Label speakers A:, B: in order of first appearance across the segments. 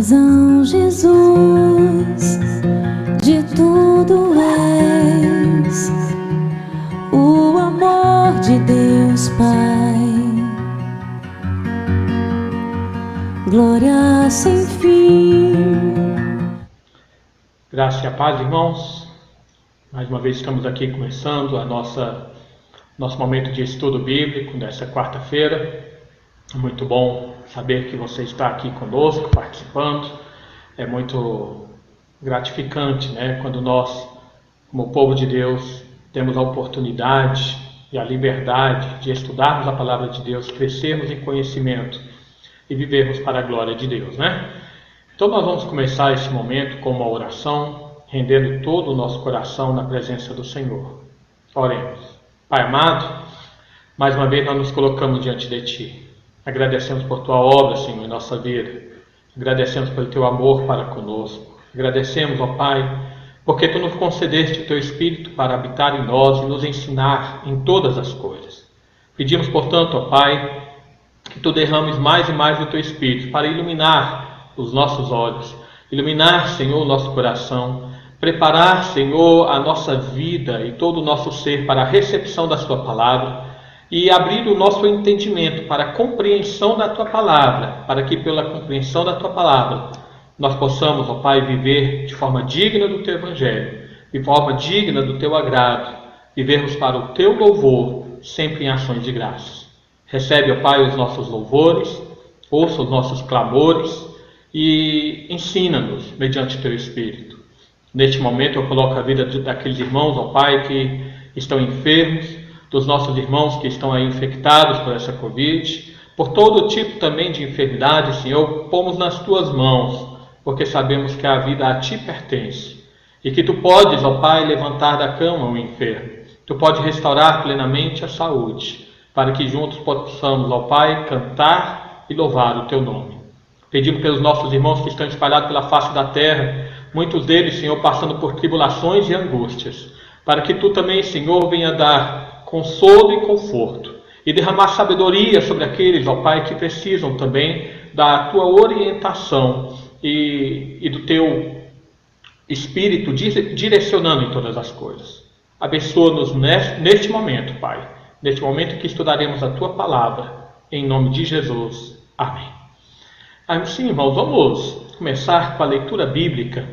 A: razão, Jesus, de tudo és, o amor de Deus Pai, glória sem fim.
B: Graça e a paz, irmãos. Mais uma vez estamos aqui começando nosso momento de estudo bíblico nessa quarta-feira. É muito bom saber que você está aqui conosco, participando. É muito gratificante, né? Quando nós, como povo de Deus, temos a oportunidade e a liberdade de estudarmos a palavra de Deus, crescermos em conhecimento e vivermos para a glória de Deus, né? Então nós vamos começar esse momento com uma oração, rendendo todo o nosso coração na presença do Senhor. Oremos. Pai amado, mais uma vez nós nos colocamos diante de Ti. Agradecemos por Tua obra, Senhor, em nossa vida. Agradecemos pelo Teu amor para conosco. Agradecemos, ó Pai, porque Tu nos concedeste o Teu Espírito para habitar em nós e nos ensinar em todas as coisas. Pedimos, portanto, ó Pai, que Tu derrames mais e mais do Teu Espírito para iluminar os nossos olhos, iluminar, Senhor, o nosso coração, preparar, Senhor, a nossa vida e todo o nosso ser para a recepção da Sua palavra e abrir o nosso entendimento para a compreensão da Tua palavra, para que pela compreensão da Tua palavra nós possamos, ó Pai, viver de forma digna do Teu Evangelho, de forma digna do Teu agrado, vivermos para o Teu louvor, sempre em ações de graças. Recebe, ó Pai, os nossos louvores, ouça os nossos clamores e ensina-nos mediante o Teu Espírito. Neste momento eu coloco a vida daqueles irmãos, ó Pai, que estão enfermos, dos nossos irmãos que estão aí infectados por essa Covid, por todo tipo também de enfermidade, Senhor, pomos nas Tuas mãos, porque sabemos que a vida a Ti pertence e que Tu podes, ó Pai, levantar da cama o enfermo. Tu podes restaurar plenamente a saúde, para que juntos possamos, ó Pai, cantar e louvar o Teu nome. Pedimos pelos nossos irmãos que estão espalhados pela face da terra, muitos deles, Senhor, passando por tribulações e angústias, para que Tu também, Senhor, venha dar consolo e conforto, e derramar sabedoria sobre aqueles, ó Pai, que precisam também da Tua orientação e do Teu Espírito direcionando em todas as coisas. Abençoa-nos neste momento, Pai, neste momento que estudaremos a Tua palavra, em nome de Jesus. Amém. Assim, irmãos, vamos começar com a leitura bíblica,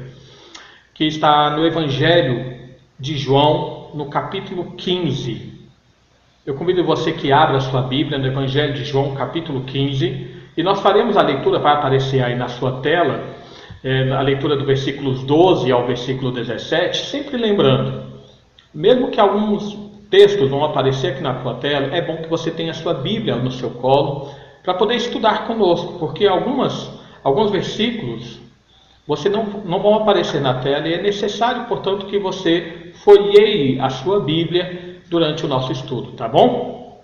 B: que está no Evangelho de João, no capítulo 15. Eu convido você que abra a sua Bíblia no Evangelho de João, capítulo 15, e nós faremos a leitura, vai aparecer aí na sua tela, a leitura do versículos 12 ao versículo 17, sempre lembrando, mesmo que alguns textos vão aparecer aqui na sua tela, é bom que você tenha a sua Bíblia no seu colo, para poder estudar conosco, porque alguns versículos você não vão aparecer na tela, e é necessário, portanto, que você folheie a sua Bíblia durante o nosso estudo, tá bom?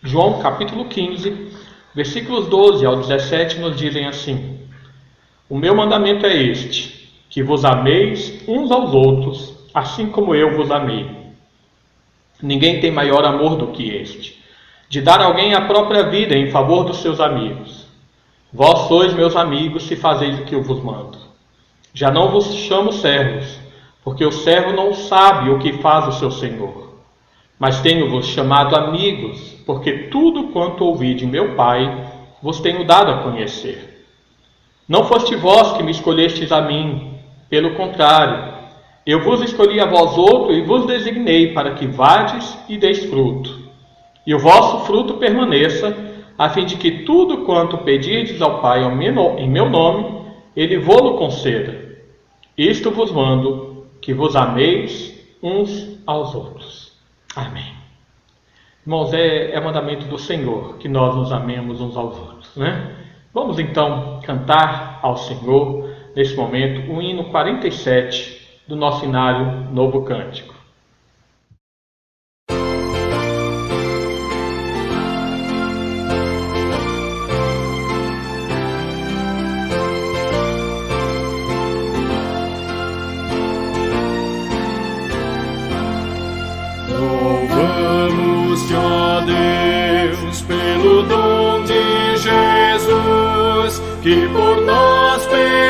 B: João capítulo 15, versículos 12 ao 17 nos dizem assim: O meu mandamento é este, que vos ameis uns aos outros, assim como eu vos amei. Ninguém tem maior amor do que este, de dar a alguém a própria vida em favor dos seus amigos. Vós sois meus amigos se fazeis o que eu vos mando. Já não vos chamo servos, porque o servo não sabe o que faz o seu senhor. Mas tenho-vos chamado amigos, porque tudo quanto ouvi de meu Pai vos tenho dado a conhecer. Não foste vós que me escolhestes a mim, pelo contrário, eu vos escolhi a vós outro e vos designei para que vades e deis fruto, e o vosso fruto permaneça, a fim de que tudo quanto pedirdes ao Pai em meu nome, Ele vô-lo conceda. Isto vos mando, que vos ameis uns aos outros. Amém. Irmãos, é mandamento do Senhor que nós nos amemos uns aos outros, né? Vamos então cantar ao Senhor, nesse momento, o hino 47 do nosso hinário Novo Cântico.
C: Louvamos-te, ó Deus, pelo dom de Jesus, que por nós fez.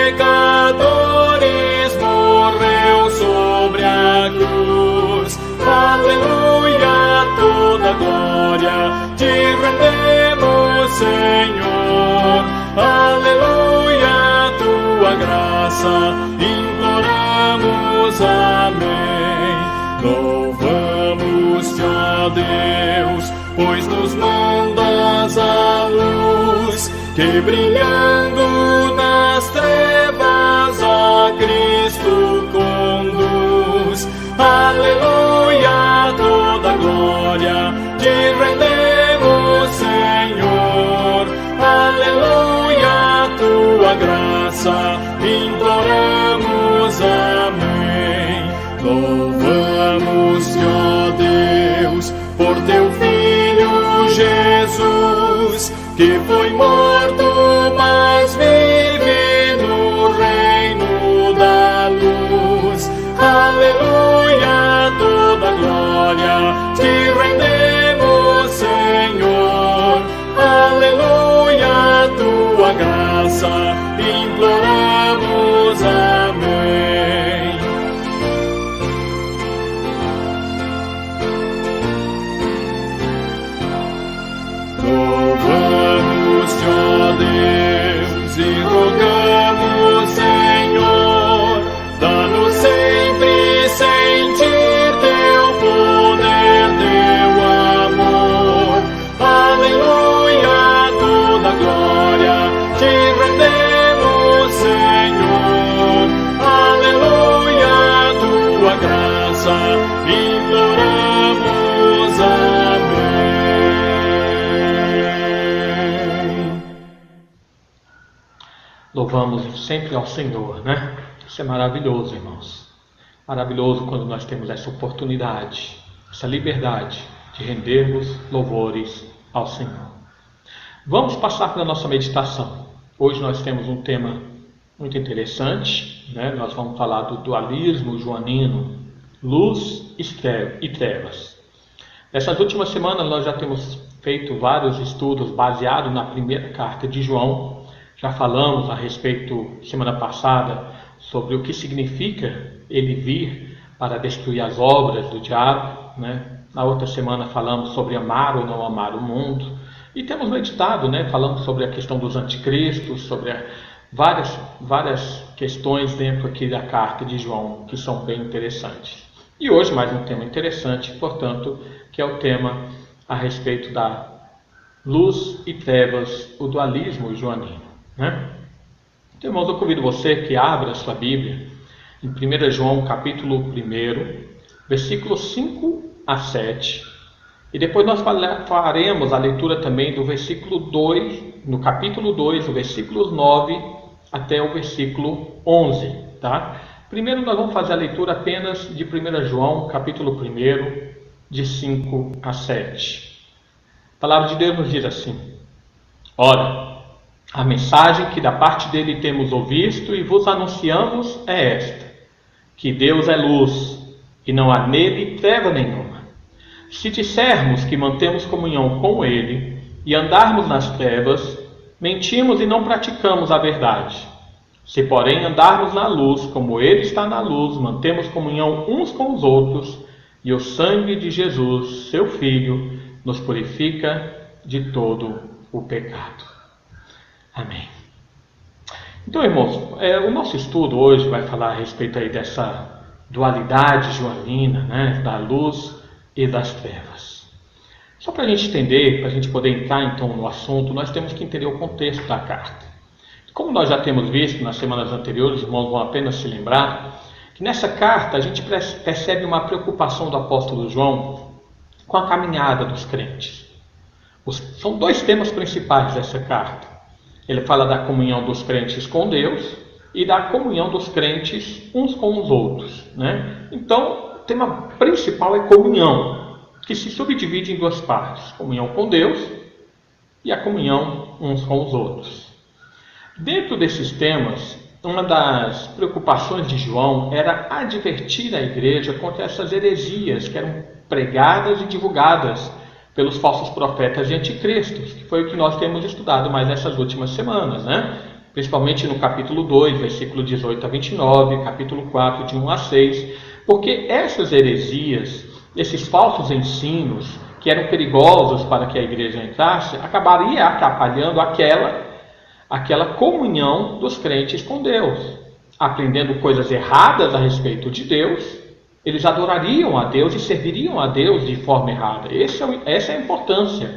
C: Senhor. Aleluia, tua graça imploramos, amém. Louvamos-te, ó Deus, pois nos mandas a luz, que brilhando nas trevas a Cristo conduz. Aleluia, toda glória te rendemos, Senhor. Aleluia, tua graça imploramos, amém. Louvamos-te, ó Deus, por teu Filho Jesus, que foi morto, mas vive no reino da luz. Aleluia, toda glória te rendemos, Senhor. Aleluia, tua graça imploramos, amém. Louvamos-te, ó Deus, e rogamos, Senhor, dá-nos sempre sentir teu poder, teu amor. Aleluia, toda glória te rendemos, Senhor. Aleluia, tua graça imploramos, amém.
B: Louvamos sempre ao Senhor, né? Isso é maravilhoso, irmãos. Maravilhoso quando nós temos essa oportunidade, essa liberdade de rendermos louvores ao Senhor. Vamos passar para a nossa meditação. Hoje nós temos um tema muito interessante, né? Nós vamos falar do dualismo joanino, luz e trevas. Nessas últimas semanas nós já temos feito vários estudos baseados na primeira carta de João. Já falamos a respeito, semana passada, sobre o que significa ele vir para destruir as obras do diabo, né? Na outra semana falamos sobre amar ou não amar o mundo. E temos meditado, né? Falando sobre a questão dos anticristos, sobre várias questões dentro aqui da carta de João, que são bem interessantes. E hoje mais um tema interessante, portanto, que é o tema a respeito da luz e trevas, o dualismo joanino, né? Então, irmãos, eu convido você que abra a sua Bíblia em 1 João capítulo 1, versículos 5 a 7. E depois nós faremos a leitura também do versículo 2, no capítulo 2, do versículo 9 até o versículo 11. Tá? Primeiro nós vamos fazer a leitura apenas de 1 João capítulo 1, de 5 a 7. A palavra de Deus nos diz assim: Ora, a mensagem que da parte dele temos ouvido e vos anunciamos é esta: que Deus é luz, e não há nele treva nenhuma. Se dissermos que mantemos comunhão com ele, e andarmos nas trevas, mentimos e não praticamos a verdade. Se, porém, andarmos na luz, como ele está na luz, mantemos comunhão uns com os outros, e o sangue de Jesus, seu Filho, nos purifica de todo o pecado. Amém. Então, irmãos, o nosso estudo hoje vai falar a respeito aí dessa dualidade joanina, né, da luz e das trevas. Só para a gente entender, para a gente poder entrar então no assunto, nós temos que entender o contexto da carta. Como nós já temos visto nas semanas anteriores, os irmãos vão apenas se lembrar, que nessa carta a gente percebe uma preocupação do apóstolo João com a caminhada dos crentes. São dois temas principais dessa carta. Ele fala da comunhão dos crentes com Deus e da comunhão dos crentes uns com os outros, né? Então, o tema principal é comunhão, que se subdivide em duas partes: comunhão com Deus e a comunhão uns com os outros. Dentro desses temas, uma das preocupações de João era advertir a igreja contra essas heresias que eram pregadas e divulgadas pelos falsos profetas e anticristos, que foi o que nós temos estudado mais nessas últimas semanas, né? Principalmente no capítulo 2, versículo 18 a 29, capítulo 4, de 1 a 6, porque essas heresias, esses falsos ensinos, que eram perigosos para que a igreja entrasse, acabaria atrapalhando aquela comunhão dos crentes com Deus. Aprendendo coisas erradas a respeito de Deus, eles adorariam a Deus e serviriam a Deus de forma errada. Essa é a importância,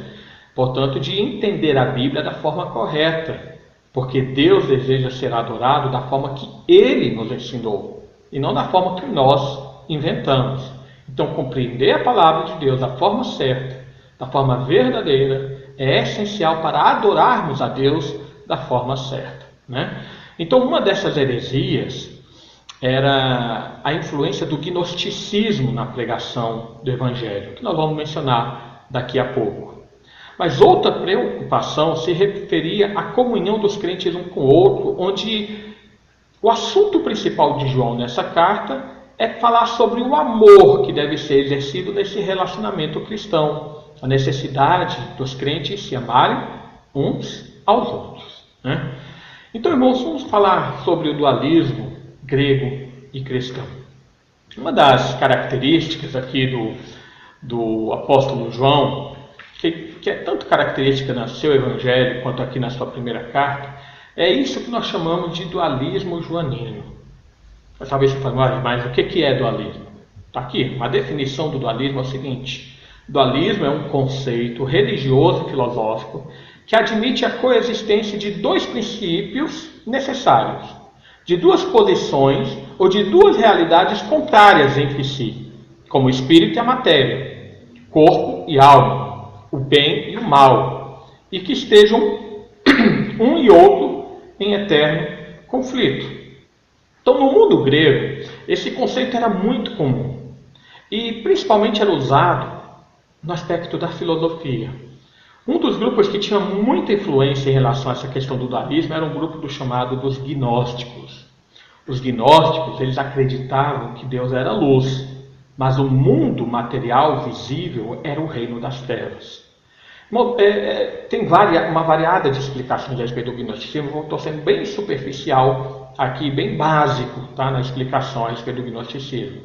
B: portanto, de entender a Bíblia da forma correta, porque Deus deseja ser adorado da forma que Ele nos ensinou, e não da forma que nós inventamos. Então, compreender a palavra de Deus da forma certa, da forma verdadeira, é essencial para adorarmos a Deus da forma certa, né? Então, uma dessas heresias era a influência do gnosticismo na pregação do Evangelho, que nós vamos mencionar daqui a pouco. Mas outra preocupação se referia à comunhão dos crentes um com o outro, onde o assunto principal de João nessa carta é falar sobre o amor que deve ser exercido nesse relacionamento cristão, a necessidade dos crentes se amarem uns aos outros, né? Então, irmãos, vamos falar sobre o dualismo grego e cristão. Uma das características aqui do apóstolo João, que é tanto característica no seu evangelho quanto aqui na sua primeira carta, é isso que nós chamamos de dualismo joanino. Talvez você fale, mas o que é dualismo? Está aqui, uma definição do dualismo é o seguinte: dualismo é um conceito religioso e filosófico que admite a coexistência de dois princípios necessários, de duas posições ou de duas realidades contrárias entre si, como o espírito e a matéria, corpo e alma, o bem e o mal, e que estejam um e outro em eterno conflito. Então, no mundo grego, esse conceito era muito comum e principalmente era usado no aspecto da filosofia. Um dos grupos que tinha muita influência em relação a essa questão do dualismo era um grupo chamado dos gnósticos. Os gnósticos, eles acreditavam que Deus era luz, mas o mundo material visível era o reino das trevas. Tem uma variada de explicações a respeito do gnosticismo. Estou sendo bem superficial aqui, bem básico, tá, na explicação a respeito do gnosticismo.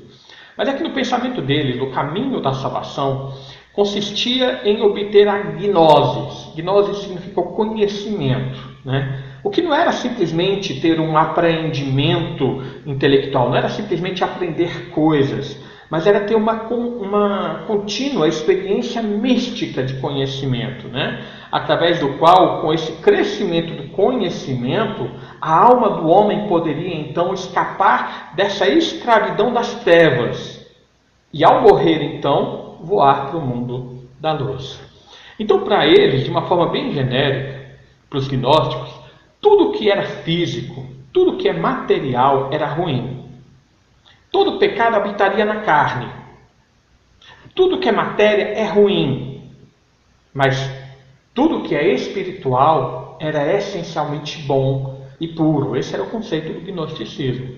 B: Mas é que no pensamento deles, o caminho da salvação consistia em obter a gnose. Gnose significa o conhecimento, né? O que não era simplesmente ter um apreendimento intelectual, não era simplesmente aprender coisas, mas era ter uma contínua experiência mística de conhecimento, né? Através do qual, com esse crescimento do conhecimento, a alma do homem poderia então escapar dessa escravidão das trevas e, ao morrer então, voar para o mundo da luz. Então, para eles, de uma forma bem genérica, para os gnósticos, tudo que era físico, tudo que é material era ruim. Todo pecado habitaria na carne. Tudo que é matéria é ruim. Mas tudo que é espiritual era essencialmente bom e puro. Esse era o conceito do gnosticismo.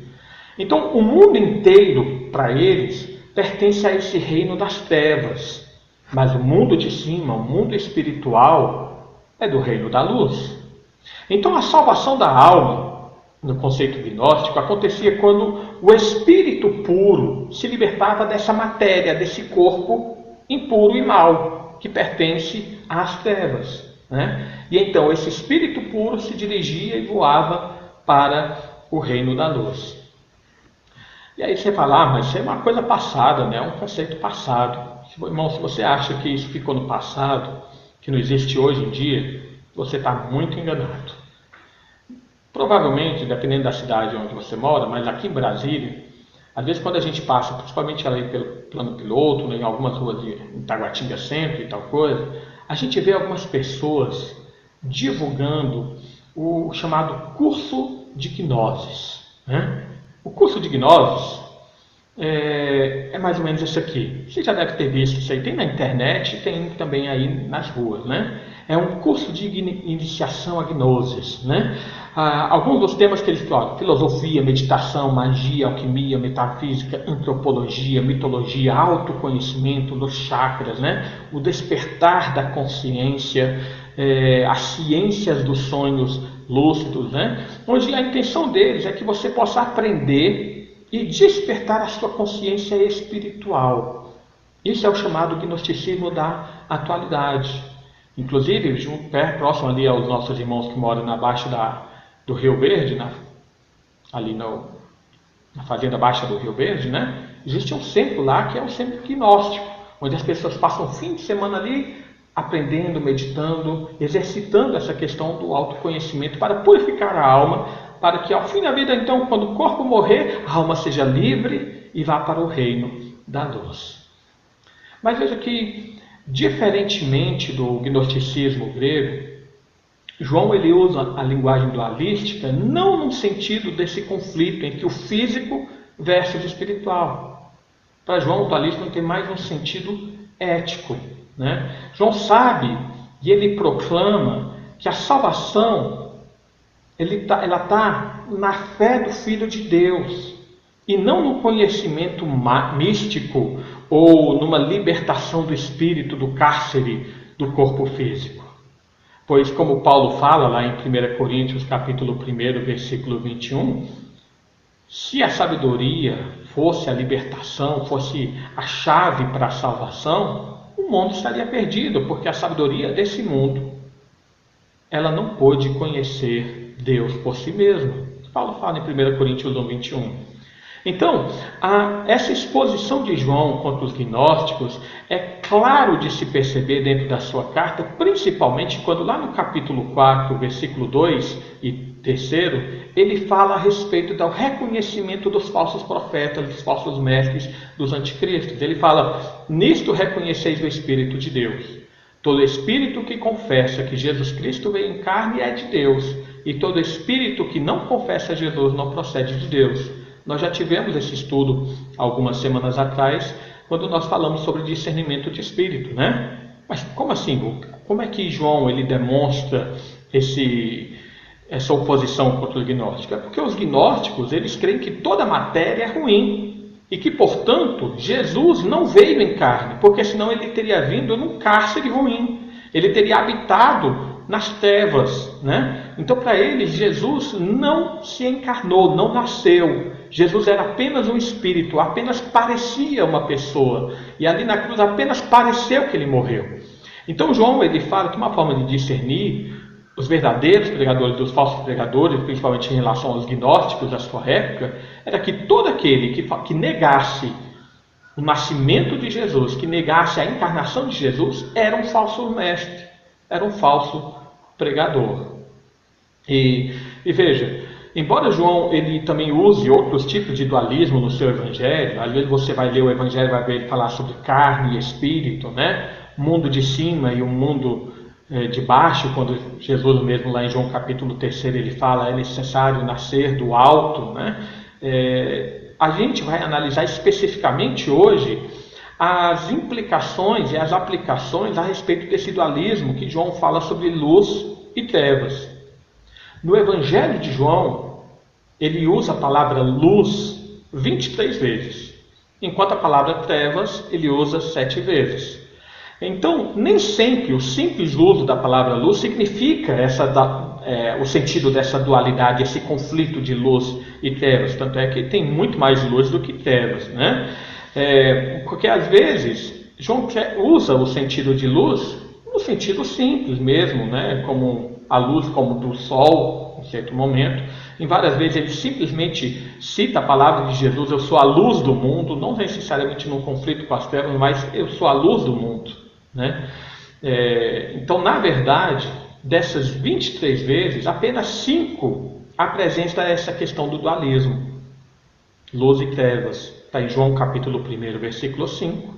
B: Então, o mundo inteiro, para eles, pertence a esse reino das trevas. Mas o mundo de cima, o mundo espiritual, é do reino da luz. Então, a salvação da alma, no conceito gnóstico, acontecia quando o espírito puro se libertava dessa matéria, desse corpo impuro e mau, que pertence às trevas, né? E então esse espírito puro se dirigia e voava para o reino da luz. E aí você fala, mas isso é uma coisa passada, né? É um conceito passado. Irmão, se você acha que isso ficou no passado, que não existe hoje em dia, você está muito enganado. Provavelmente, dependendo da cidade onde você mora, mas aqui em Brasília, às vezes quando a gente passa, principalmente ali pelo Plano Piloto, né, em algumas ruas de Taguatinga Centro e tal coisa, a gente vê algumas pessoas divulgando o chamado curso de gnoses, né? O curso de gnoses é mais ou menos isso aqui. Você já deve ter visto isso aí. Tem na internet, tem também aí nas ruas, né? É um curso de iniciação a gnoses, né? Alguns dos temas que eles falam: filosofia, meditação, magia, alquimia, metafísica, antropologia, mitologia, autoconhecimento dos chakras, né? O despertar da consciência, as ciências dos sonhos lúcidos, né? Onde a intenção deles é que você possa aprender e despertar a sua consciência espiritual. Isso é o chamado gnosticismo da atualidade. Inclusive, próximo ali aos nossos irmãos que moram abaixo do Rio Verde, ali na fazenda baixa do Rio Verde, né? Existe um centro lá que é um centro gnóstico, onde as pessoas passam o fim de semana ali aprendendo, meditando, exercitando essa questão do autoconhecimento para purificar a alma, para que ao fim da vida, então, quando o corpo morrer, a alma seja livre e vá para o reino da luz. Mas veja que, diferentemente do gnosticismo grego, João ele usa a linguagem dualística não no sentido desse conflito entre o físico versus o espiritual. Para João, o dualismo tem mais um sentido ético, né? João sabe e ele proclama que a salvação ela está na fé do Filho de Deus e não no conhecimento místico ou numa libertação do espírito do cárcere do corpo físico. Pois, como Paulo fala lá em 1 Coríntios capítulo 1, versículo 21, se a sabedoria fosse a libertação, fosse a chave para a salvação, o mundo estaria perdido, porque a sabedoria desse mundo, ela não pôde conhecer Deus por si mesma. Paulo fala em 1 Coríntios 1, 21. Então, essa exposição de João contra os gnósticos é claro de se perceber dentro da sua carta, principalmente quando lá no capítulo 4, versículo 2 e 3, ele fala a respeito do reconhecimento dos falsos profetas, dos falsos mestres, dos anticristos. Ele fala, nisto reconheceis o Espírito de Deus. Todo espírito que confessa que Jesus Cristo veio em carne é de Deus, e todo espírito que não confessa Jesus não procede de Deus. Nós já tivemos esse estudo algumas semanas atrás, quando nós falamos sobre discernimento de espírito, né? Mas como assim? Como é que João ele demonstra essa oposição contra os gnósticos? É porque os gnósticos eles creem que toda matéria é ruim e que, portanto, Jesus não veio em carne, porque senão ele teria vindo num cárcere ruim, ele teria habitado nas trevas, né? Então, para eles, Jesus não se encarnou, não nasceu. Jesus era apenas um espírito, apenas parecia uma pessoa. E ali na cruz apenas pareceu que ele morreu. Então, João ele fala que uma forma de discernir os verdadeiros pregadores dos falsos pregadores, principalmente em relação aos gnósticos da sua época, era que todo aquele que negasse o nascimento de Jesus, que negasse a encarnação de Jesus, era um falso mestre, era um falso pregador. E veja, embora João ele também use outros tipos de dualismo no seu evangelho, às vezes você vai ler o evangelho e vai ver ele falar sobre carne e espírito, né? Mundo de cima e o mundo de baixo, quando Jesus mesmo lá em João capítulo 3 ele fala é necessário nascer do alto, né? A gente vai analisar especificamente hoje as implicações e as aplicações a respeito desse dualismo que João fala sobre luz e trevas. No Evangelho de João, ele usa a palavra luz 23 vezes, enquanto a palavra trevas ele usa 7 vezes. Então, nem sempre o simples uso da palavra luz significa o sentido dessa dualidade, esse conflito de luz e trevas. Tanto é que tem muito mais luz do que trevas, né? Porque às vezes João usa o sentido de luz no sentido simples mesmo, né? Como a luz como do sol, em certo momento. Em várias vezes ele simplesmente cita a palavra de Jesus, eu sou a luz do mundo, não necessariamente num conflito com as trevas, mas eu sou a luz do mundo, né? Então, na verdade, dessas 23 vezes, apenas 5 apresenta essa questão do dualismo, luz e trevas. Está em João capítulo 1, versículo 5,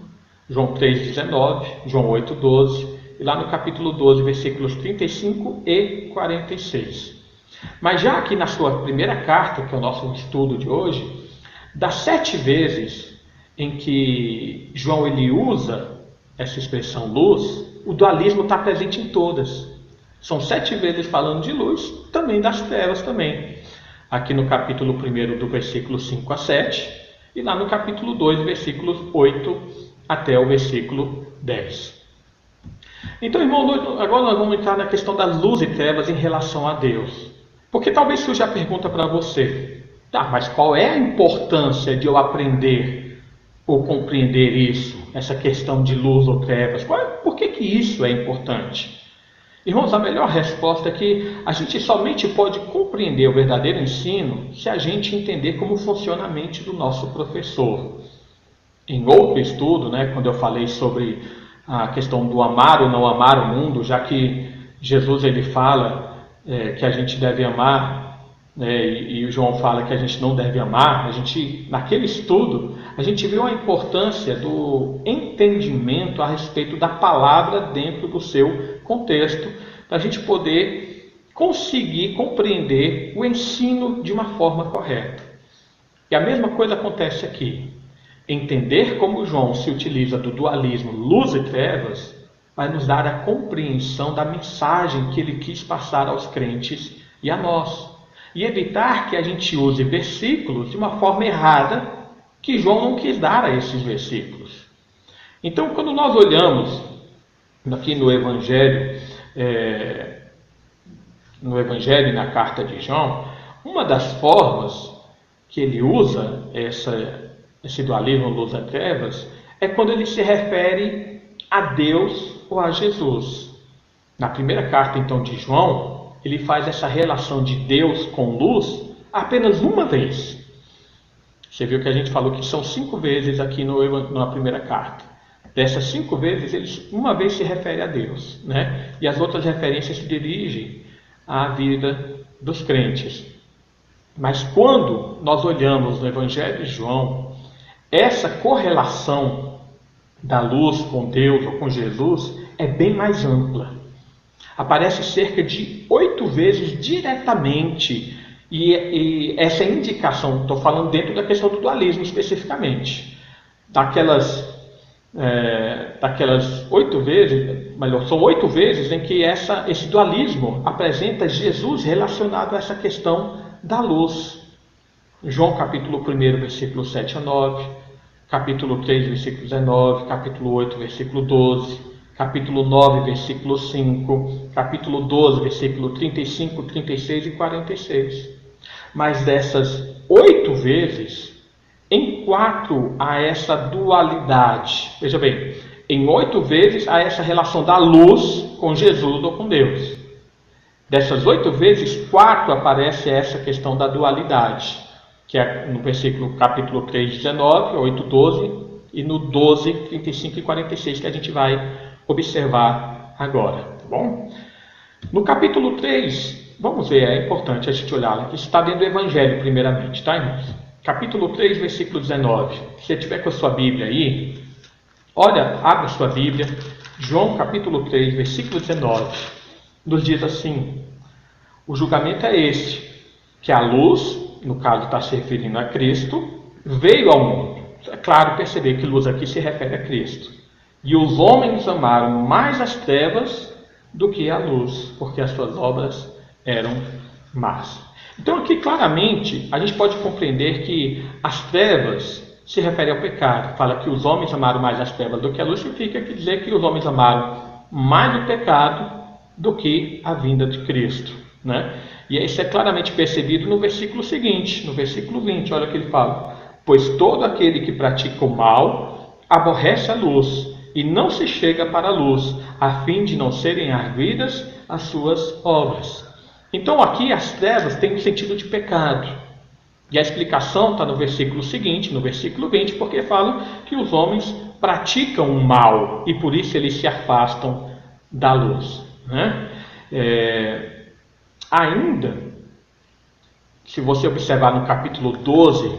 B: João 3,19, João 8,12, e lá no capítulo 12, versículos 35 e 46. Mas já aqui na sua primeira carta, que é o nosso estudo de hoje, das 7 vezes em que João ele usa essa expressão luz, o dualismo está presente em todas. São 7 vezes falando de luz, também das trevas também. Aqui no capítulo 1 do versículo 5 a 7, e lá no capítulo 2, versículos 8 até o versículo 10. Então, irmão, agora nós vamos entrar na questão das luz e trevas em relação a Deus. Porque talvez surja a pergunta para você, mas qual é a importância de eu aprender ou compreender isso, essa questão de luz ou trevas? Por que isso é importante? Irmãos, a melhor resposta é que a gente somente pode compreender o verdadeiro ensino se a gente entender como funciona a mente do nosso professor. Em outro estudo, quando eu falei sobre a questão do amar ou não amar o mundo, já que Jesus ele fala que a gente deve amar, e o João fala que a gente não deve amar, naquele estudo, a gente viu a importância do entendimento a respeito da palavra dentro do seu contexto, para a gente poder conseguir compreender o ensino de uma forma correta. E a mesma coisa acontece aqui. Entender como João se utiliza do dualismo luz e trevas vai nos dar a compreensão da mensagem que ele quis passar aos crentes e a nós. E evitar que a gente use versículos de uma forma errada que João não quis dar a esses versículos. Então, quando nós olhamos aqui no Evangelho e na carta de João, uma das formas que ele usa esse dualismo luz e trevas é quando ele se refere a Deus ou a Jesus. Na primeira carta, então, de João, ele faz essa relação de Deus com luz apenas uma vez. Você viu que a gente falou que são 5 vezes aqui na primeira carta. Dessas 5 vezes, uma vez se refere a Deus, e as outras referências se dirigem à vida dos crentes. Mas quando nós olhamos no Evangelho de João, essa correlação da luz com Deus ou com Jesus é bem mais ampla. Aparece cerca de 8 vezes diretamente, e essa indicação, estou falando dentro da questão do dualismo especificamente, daquelas 8 vezes, melhor, são 8 vezes em que esse dualismo apresenta Jesus relacionado a essa questão da luz. João capítulo 1, versículo 7 a 9, capítulo 3, versículo 19, capítulo 8, versículo 12, capítulo 9, versículo 5, capítulo 12, versículo 35, 36 e 46. Mas dessas 8 vezes, em 4 há essa dualidade. Veja bem, em 8 vezes há essa relação da luz com Jesus ou com Deus. Dessas 8 vezes, 4 aparece essa questão da dualidade, que é no versículo capítulo 3, 19, 8, 12, e no 12, 35 e 46, que a gente vai observar agora, tá bom? No capítulo 3, vamos ver, é importante a gente olhar aqui, está dentro do Evangelho primeiramente, tá, irmãos? Capítulo 3, versículo 19. Se você tiver com a sua Bíblia aí, olha, abre a sua Bíblia, João capítulo 3, versículo 19, nos diz assim: o julgamento é este, que a luz, no caso está se referindo a Cristo, veio ao mundo. É claro perceber que luz aqui se refere a Cristo. E os homens amaram mais as trevas do que a luz, porque as suas obras eram más. Então aqui claramente a gente pode compreender que as trevas se refere ao pecado. Fala que os homens amaram mais as trevas do que a luz, significa dizer que os homens amaram mais o pecado do que a vinda de Cristo. E isso é claramente percebido no versículo seguinte, no versículo 20, olha o que ele fala: pois todo aquele que pratica o mal aborrece a luz e não se chega para a luz, a fim de não serem arguidas as suas obras. Então aqui as trevas têm um sentido de pecado. E a explicação está no versículo seguinte, no versículo 20, porque falam que os homens praticam o mal e por isso eles se afastam da luz. Ainda, se você observar no capítulo 12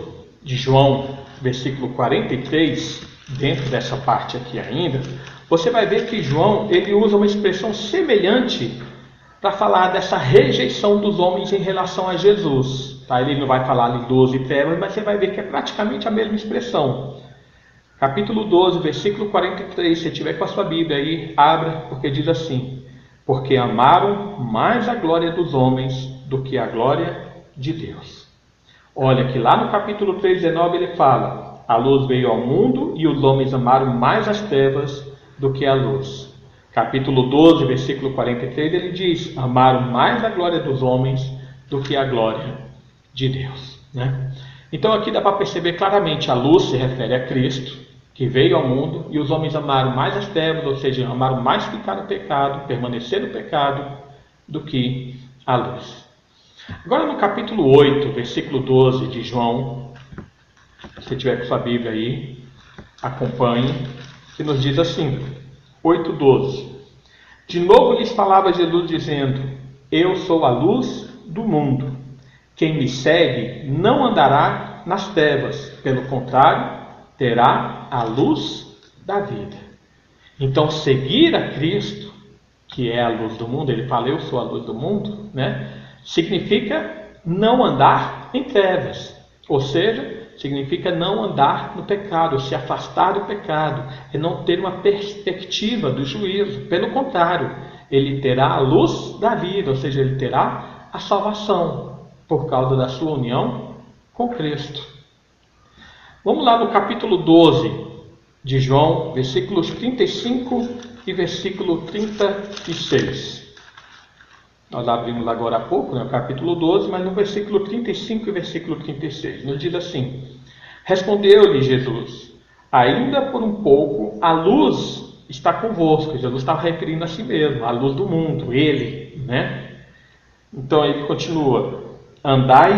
B: de João, versículo 43, dentro dessa parte aqui ainda, você vai ver que João ele usa uma expressão semelhante para falar dessa rejeição dos homens em relação a Jesus. Ele não vai falar ali 12 trevas, mas você vai ver que é praticamente a mesma expressão. Capítulo 12, versículo 43, se tiver com a sua Bíblia aí, abra, porque diz assim: porque amaram mais a glória dos homens do que a glória de Deus. Olha que lá no capítulo 3, 19 ele fala: a luz veio ao mundo e os homens amaram mais as trevas do que a luz. Capítulo 12, versículo 43, ele diz: amaram mais a glória dos homens do que a glória de Deus. Então aqui dá para perceber claramente, a luz se refere a Cristo, que veio ao mundo, e os homens amaram mais as trevas, ou seja, amaram mais ficar no pecado, permanecer no pecado, do que a luz. Agora no capítulo 8, versículo 12 de João, se você tiver com sua Bíblia aí, acompanhe, que nos diz assim, 8:12. De novo lhes falava Jesus dizendo: eu sou a luz do mundo. Quem me segue não andará nas trevas, pelo contrário, terá a luz da vida. Então, seguir a Cristo, que é a luz do mundo, ele fala, eu sou a luz do mundo, né? Significa não andar em trevas, ou seja, significa não andar no pecado, se afastar do pecado, e não ter uma perspectiva do juízo. Pelo contrário, ele terá a luz da vida, ou seja, ele terá a salvação, por causa da sua união com Cristo. Vamos lá no capítulo 12 de João, versículos 35 e versículo 36. Nós abrimos agora há pouco, no capítulo 12, mas no versículo 35 e versículo 36. Nos diz assim: respondeu-lhe Jesus: ainda por um pouco a luz está convosco. Jesus estava referindo a si mesmo, a luz do mundo, ele, né? Então ele continua: andai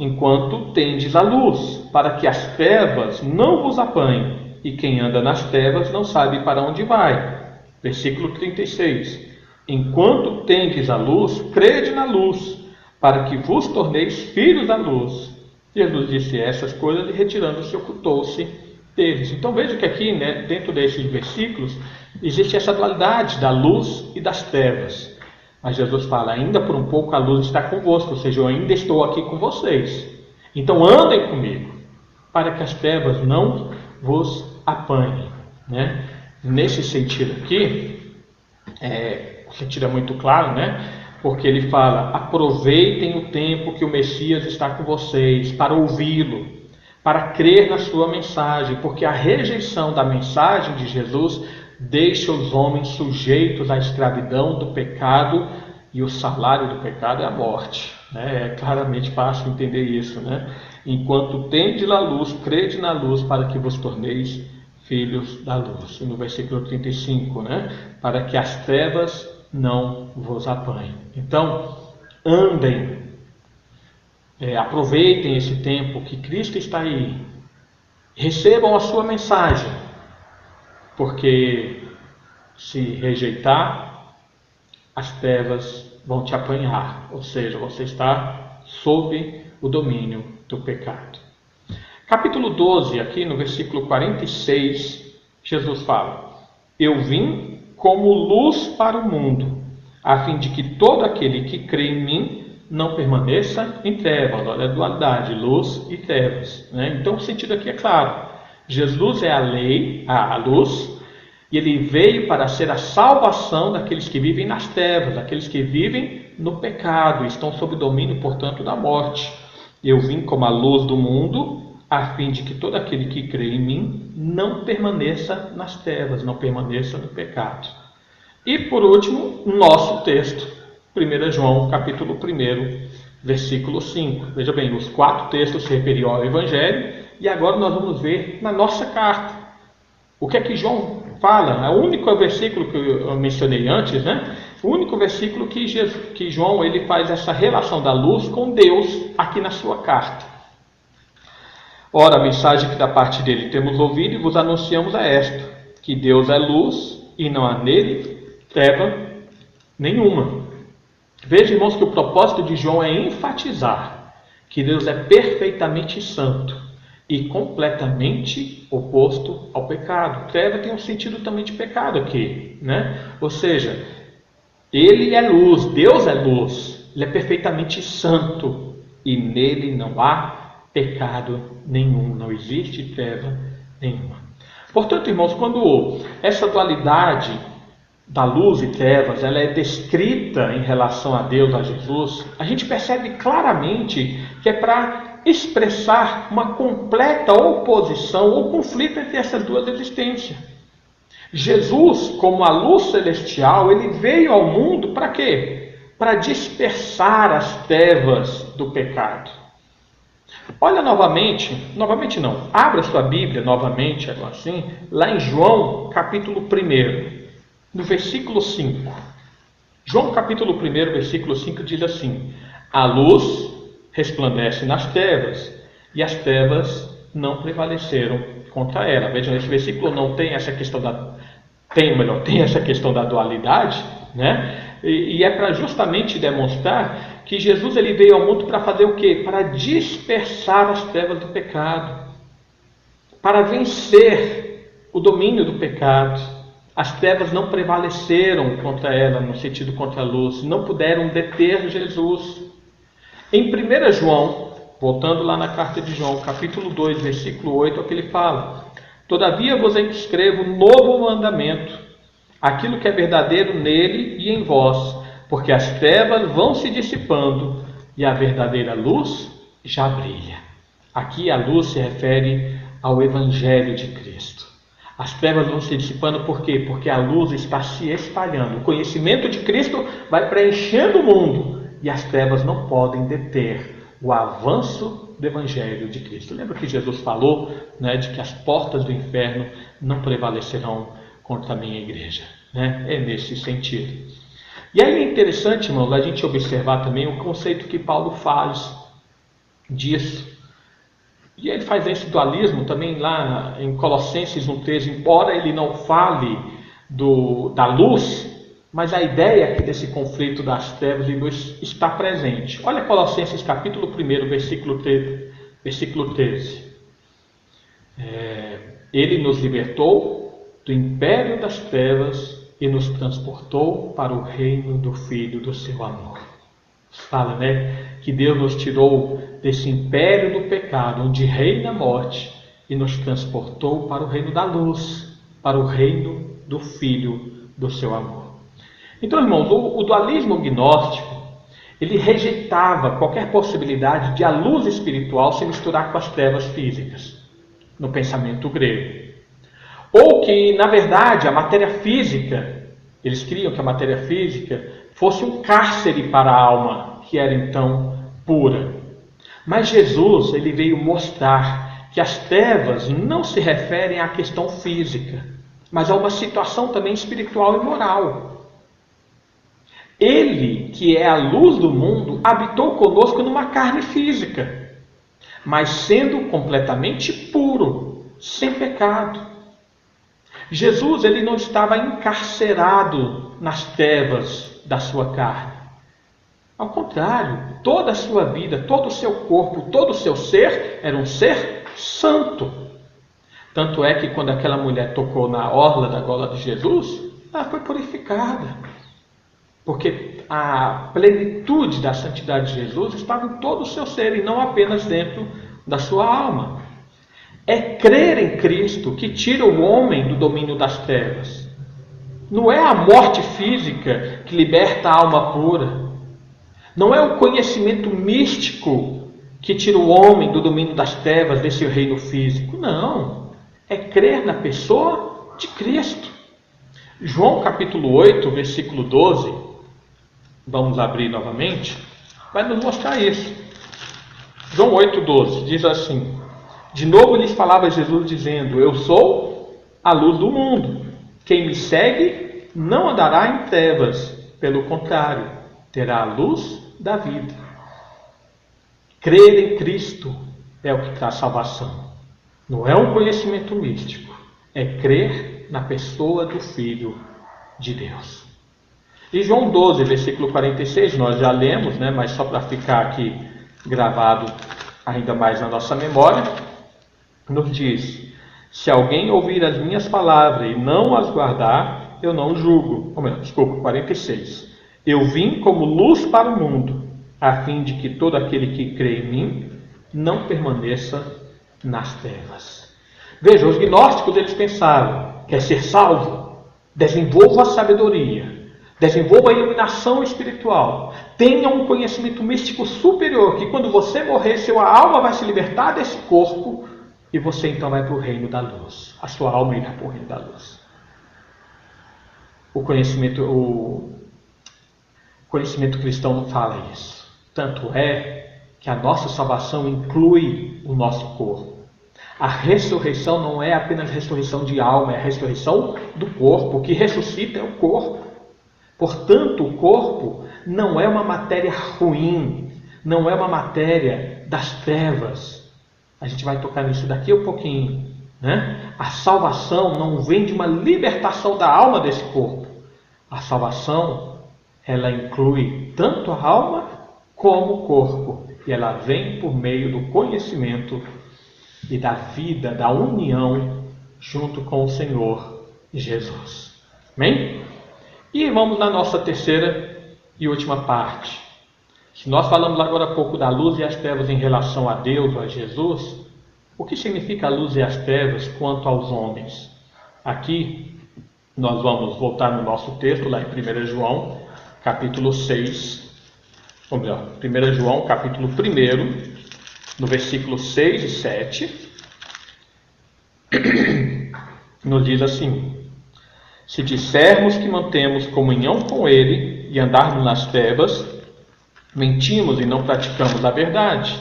B: enquanto tendes a luz, para que as trevas não vos apanhem, e quem anda nas trevas não sabe para onde vai. Versículo 36. Enquanto tendes a luz, crede na luz, para que vos torneis filhos da luz. Jesus disse essas coisas e retirando-se ocultou-se deles. Então veja que aqui, né, dentro desses versículos, existe essa dualidade da luz e das trevas. Mas Jesus fala, ainda por um pouco a luz está convosco, ou seja, eu ainda estou aqui com vocês. Então andem comigo, para que as trevas não vos apanhem, né? Nesse sentido aqui, o sentido é muito claro, né? Porque ele fala, aproveitem o tempo que o Messias está com vocês, para ouvi-lo, para crer na sua mensagem, porque a rejeição da mensagem de Jesus deixa os homens sujeitos à escravidão do pecado, e o salário do pecado é a morte, né? É claramente fácil entender isso, né? Enquanto tendes a luz, crede na luz, para que vos torneis filhos da luz. E no versículo 35, né? Para que as trevas não vos apanhem. Então, andem, aproveitem esse tempo que Cristo está aí, recebam a sua mensagem, porque se rejeitar, as trevas vão te apanhar, ou seja, você está sob o domínio do pecado. Capítulo 12, aqui no versículo 46, Jesus fala: eu vim como luz para o mundo, a fim de que todo aquele que crê em mim não permaneça em trevas. Olha a dualidade, luz e trevas, né? Então o sentido aqui é claro, Jesus é a lei, a luz, e ele veio para ser a salvação daqueles que vivem nas trevas, daqueles que vivem no pecado, estão sob o domínio, portanto, da morte. Eu vim como a luz do mundo, a fim de que todo aquele que crê em mim não permaneça nas trevas, não permaneça no pecado. E por último, nosso texto, 1 João, capítulo 1, versículo 5. Veja bem, os 4 textos se referiam ao Evangelho, e agora nós vamos ver na nossa carta. O que é que João fala? É o único versículo que eu mencionei antes, né? O único versículo que João ele faz essa relação da luz com Deus aqui na sua carta. Ora, a mensagem que da parte dele temos ouvido e vos anunciamos é esta: que Deus é luz e não há nele treva nenhuma. Veja, irmãos, que o propósito de João é enfatizar que Deus é perfeitamente santo e completamente oposto ao pecado. Treva tem um sentido também de pecado aqui, né? Ou seja, ele é luz, Deus é luz, ele é perfeitamente santo e nele não há pecado nenhum, não existe treva nenhuma. Portanto, irmãos, quando essa dualidade da luz e trevas ela é descrita em relação a Deus, a Jesus, a gente percebe claramente que é para expressar uma completa oposição ou conflito entre essas duas existências. Jesus, como a luz celestial, ele veio ao mundo para quê? Para dispersar as trevas do pecado. Olha novamente não, abra sua Bíblia novamente, assim, lá em João, capítulo 1, no versículo 5. João, capítulo 1, versículo 5 diz assim: a luz resplandece nas trevas, e as trevas não prevaleceram contra ela. Vejam, esse versículo não tem essa questão tem essa questão da dualidade, né? E é para justamente demonstrar que Jesus ele veio ao mundo para fazer o quê? Para dispersar as trevas do pecado, para vencer o domínio do pecado. As trevas não prevaleceram contra ela, no sentido contra a luz, não puderam deter Jesus. Em 1 João, voltando lá na carta de João, capítulo 2, versículo 8, é o que ele fala: todavia vos escrevo um novo mandamento, aquilo que é verdadeiro nele e em vós, porque as trevas vão se dissipando e a verdadeira luz já brilha. Aqui a luz se refere ao Evangelho de Cristo. As trevas vão se dissipando por quê? Porque a luz está se espalhando. O conhecimento de Cristo vai preenchendo o mundo e as trevas não podem deter o avanço do Evangelho de Cristo. Lembra que Jesus falou, né, de que as portas do inferno não prevalecerão contra a minha igreja, né? É nesse sentido. E aí é interessante, irmãos, a gente observar também o conceito que Paulo faz disso. E ele faz esse dualismo também lá em Colossenses 1,13, embora ele não fale da luz, mas a ideia aqui desse conflito das trevas e luz está presente. Olha Colossenses capítulo 1, versículo 13. Ele nos libertou do império das trevas e nos transportou para o reino do Filho do seu amor. Fala, né, que Deus nos tirou desse império do pecado, onde reina a morte, e nos transportou para o reino da luz, para o reino do Filho do seu amor. Então, irmãos, o dualismo gnóstico, ele rejeitava qualquer possibilidade de a luz espiritual se misturar com as trevas físicas, no pensamento grego. Ou que, na verdade, a matéria física, eles criam que a matéria física fosse um cárcere para a alma, que era então pura. Mas Jesus, ele veio mostrar que as trevas não se referem à questão física, mas a uma situação também espiritual e moral. Ele, que é a luz do mundo, habitou conosco numa carne física, mas sendo completamente puro, sem pecado. Jesus, ele não estava encarcerado nas trevas da sua carne. Ao contrário, toda a sua vida, todo o seu corpo, todo o seu ser era um ser santo. Tanto é que quando aquela mulher tocou na orla da gola de Jesus, ela foi purificada. Porque a plenitude da santidade de Jesus estava em todo o seu ser e não apenas dentro da sua alma. É crer em Cristo que tira o homem do domínio das trevas. Não é a morte física que liberta a alma pura. Não é o conhecimento místico que tira o homem do domínio das trevas, desse reino físico. Não. É crer na pessoa de Cristo. João capítulo 8, versículo 12. Vamos abrir novamente. Vai nos mostrar isso. João 8, 12. Diz assim: de novo lhes falava Jesus dizendo: eu sou a luz do mundo. Quem me segue não andará em trevas. Pelo contrário, terá a luz da vida. Crer em Cristo é o que traz salvação. Não é um conhecimento místico. É crer na pessoa do Filho de Deus. E João 12, versículo 46, nós já lemos, né? Mas só para ficar aqui gravado ainda mais na nossa memória, nos diz: se alguém ouvir as minhas palavras e não as guardar, eu não julgo. 46. Eu vim como luz para o mundo, a fim de que todo aquele que crê em mim não permaneça nas trevas. Veja, os gnósticos, eles pensavam: quer ser salvo? Desenvolva a sabedoria, desenvolva a iluminação espiritual, tenha um conhecimento místico superior, que quando você morrer, sua alma vai se libertar desse corpo e você então vai para o reino da luz. A sua alma irá para o reino da luz. O conhecimento cristão não fala isso. Tanto é que a nossa salvação inclui o nosso corpo. A ressurreição não é apenas ressurreição de alma, é a ressurreição do corpo. O que ressuscita é o corpo. Portanto, o corpo não é uma matéria ruim, não é uma matéria das trevas. A gente vai tocar nisso daqui a um pouquinho, né? A salvação não vem de uma libertação da alma desse corpo. A salvação, ela inclui tanto a alma como o corpo. E ela vem por meio do conhecimento e da vida, da união junto com o Senhor Jesus. Amém? E vamos na nossa terceira e última parte. Se nós falamos agora há pouco da luz e as trevas em relação a Deus, a Jesus, o que significa a luz e as trevas quanto aos homens? Aqui nós vamos voltar no nosso texto, lá em 1 João, capítulo 6, ou melhor, 1 João, capítulo 1, no versículo 6 e 7, nos diz assim: se dissermos que mantemos comunhão com Ele e andarmos nas trevas, mentimos e não praticamos a verdade.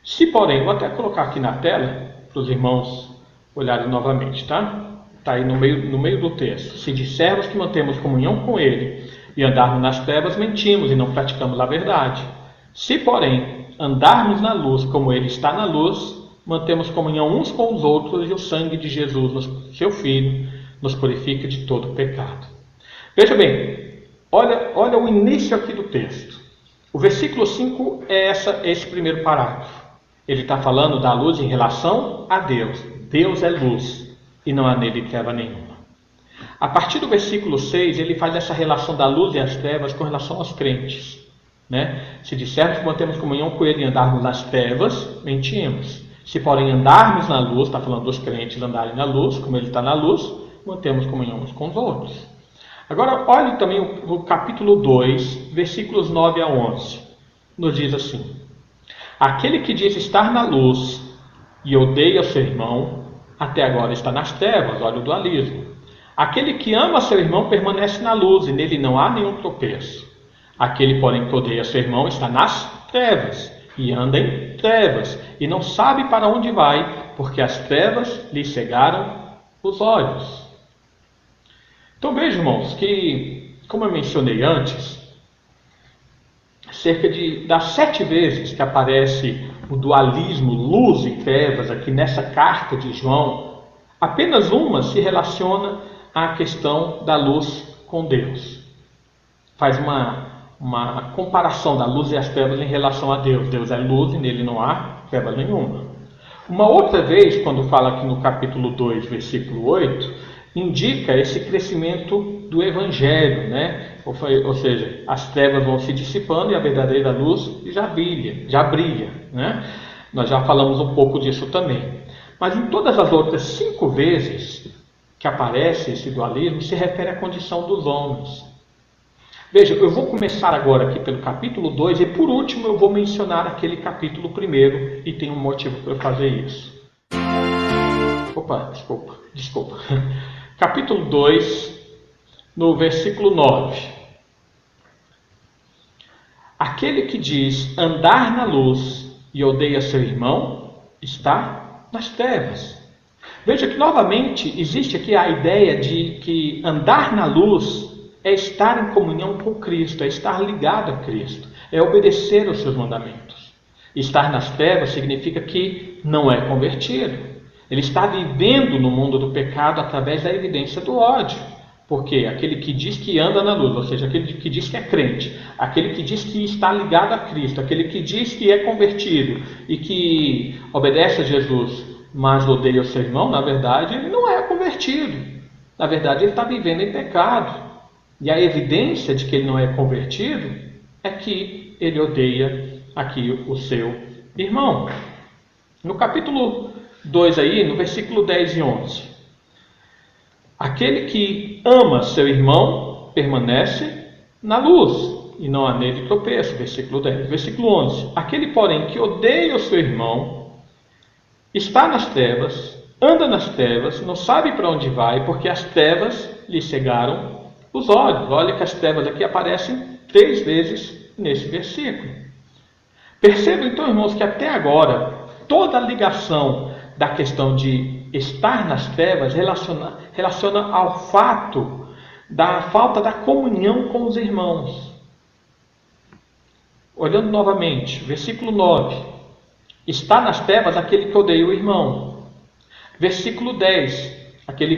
B: Se, porém, vou até colocar aqui na tela, para os irmãos olharem novamente, tá? Está aí no meio do texto. Se dissermos que mantemos comunhão com Ele e andarmos nas trevas, mentimos e não praticamos a verdade. Se, porém, andarmos na luz como Ele está na luz, mantemos comunhão uns com os outros e o sangue de Jesus, seu Filho, nos purifica de todo pecado. Veja bem, olha o início aqui do texto. O versículo 5 é esse primeiro parágrafo. Ele está falando da luz em relação a Deus. Deus é luz e não há nele treva nenhuma. A partir do versículo 6, ele faz essa relação da luz e as trevas com relação aos crentes, né? Se dissermos que mantemos comunhão com Ele e andarmos nas trevas, mentimos. Se, porém, andarmos na luz, está falando dos crentes andarem na luz, como Ele está na luz, mantemos comunhão uns com os outros. Agora, olhe também o capítulo 2, versículos 9 a 11. Nos diz assim: aquele que diz estar na luz e odeia seu irmão, até agora está nas trevas. Olha o dualismo. Aquele que ama seu irmão permanece na luz e nele não há nenhum tropeço. Aquele, porém, que odeia seu irmão está nas trevas e anda em trevas e não sabe para onde vai, porque as trevas lhe cegaram os olhos. Então veja, irmãos, que, como eu mencionei antes, cerca das 7 vezes que aparece o dualismo luz e trevas aqui nessa carta de João, apenas uma se relaciona à questão da luz com Deus. Faz uma comparação da luz e as trevas em relação a Deus. Deus é luz e nele não há treva nenhuma. Uma outra vez, quando fala aqui no capítulo 2, versículo 8, indica esse crescimento do Evangelho, né? Ou seja, as trevas vão se dissipando e a verdadeira luz já brilha, né? Nós já falamos um pouco disso também. Mas em todas as outras 5 vezes que aparece esse dualismo, se refere à condição dos homens. Veja, eu vou começar agora aqui pelo capítulo 2 e por último eu vou mencionar aquele capítulo 1 e tem um motivo para eu fazer isso. Desculpa. Capítulo 2, no versículo 9. Aquele que diz andar na luz e odeia seu irmão, está nas trevas. Veja que novamente existe aqui a ideia de que andar na luz é estar em comunhão com Cristo, é estar ligado a Cristo, é obedecer aos seus mandamentos. Estar nas trevas significa que não é convertido. Ele está vivendo no mundo do pecado através da evidência do ódio. Porque aquele que diz que anda na luz, ou seja, aquele que diz que é crente, aquele que diz que está ligado a Cristo, aquele que diz que é convertido e que obedece a Jesus, mas odeia o seu irmão, na verdade, ele não é convertido. Na verdade, ele está vivendo em pecado. E a evidência de que ele não é convertido é que ele odeia aqui o seu irmão. No capítulo 2 aí, no versículo 10 e 11. Aquele que ama seu irmão permanece na luz e não há nele tropeço. Versículo 10. Versículo 11. Aquele, porém, que odeia o seu irmão está nas trevas, anda nas trevas, não sabe para onde vai, porque as trevas lhe cegaram os olhos. Olha que as trevas aqui aparecem 3 vezes nesse versículo. Percebam então, irmãos, que até agora toda a ligação da questão de estar nas trevas relaciona ao fato da falta da comunhão com os irmãos. Olhando novamente, versículo 9. Está nas trevas aquele que odeia o irmão. Versículo 10. Aquele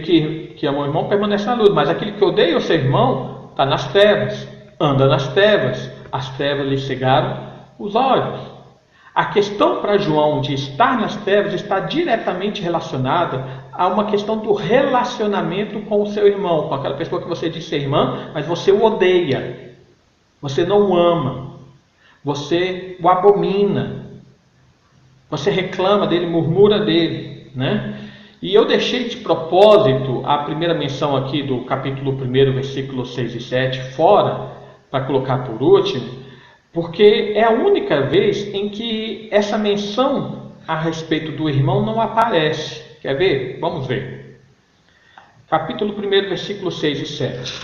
B: que ama o irmão permanece na luz, mas aquele que odeia o seu irmão está nas trevas, anda nas trevas. As trevas lhe cegaram os olhos. A questão para João de estar nas trevas está diretamente relacionada a uma questão do relacionamento com o seu irmão, com aquela pessoa que você diz ser irmã, mas você o odeia, você não o ama, você o abomina, você reclama dele, murmura dele, né? E eu deixei de propósito a primeira menção aqui do capítulo 1, versículos 6 e 7 fora, para colocar por último, porque é a única vez em que essa menção a respeito do irmão não aparece. Quer ver? Vamos ver. Capítulo 1, versículos 6 e 7.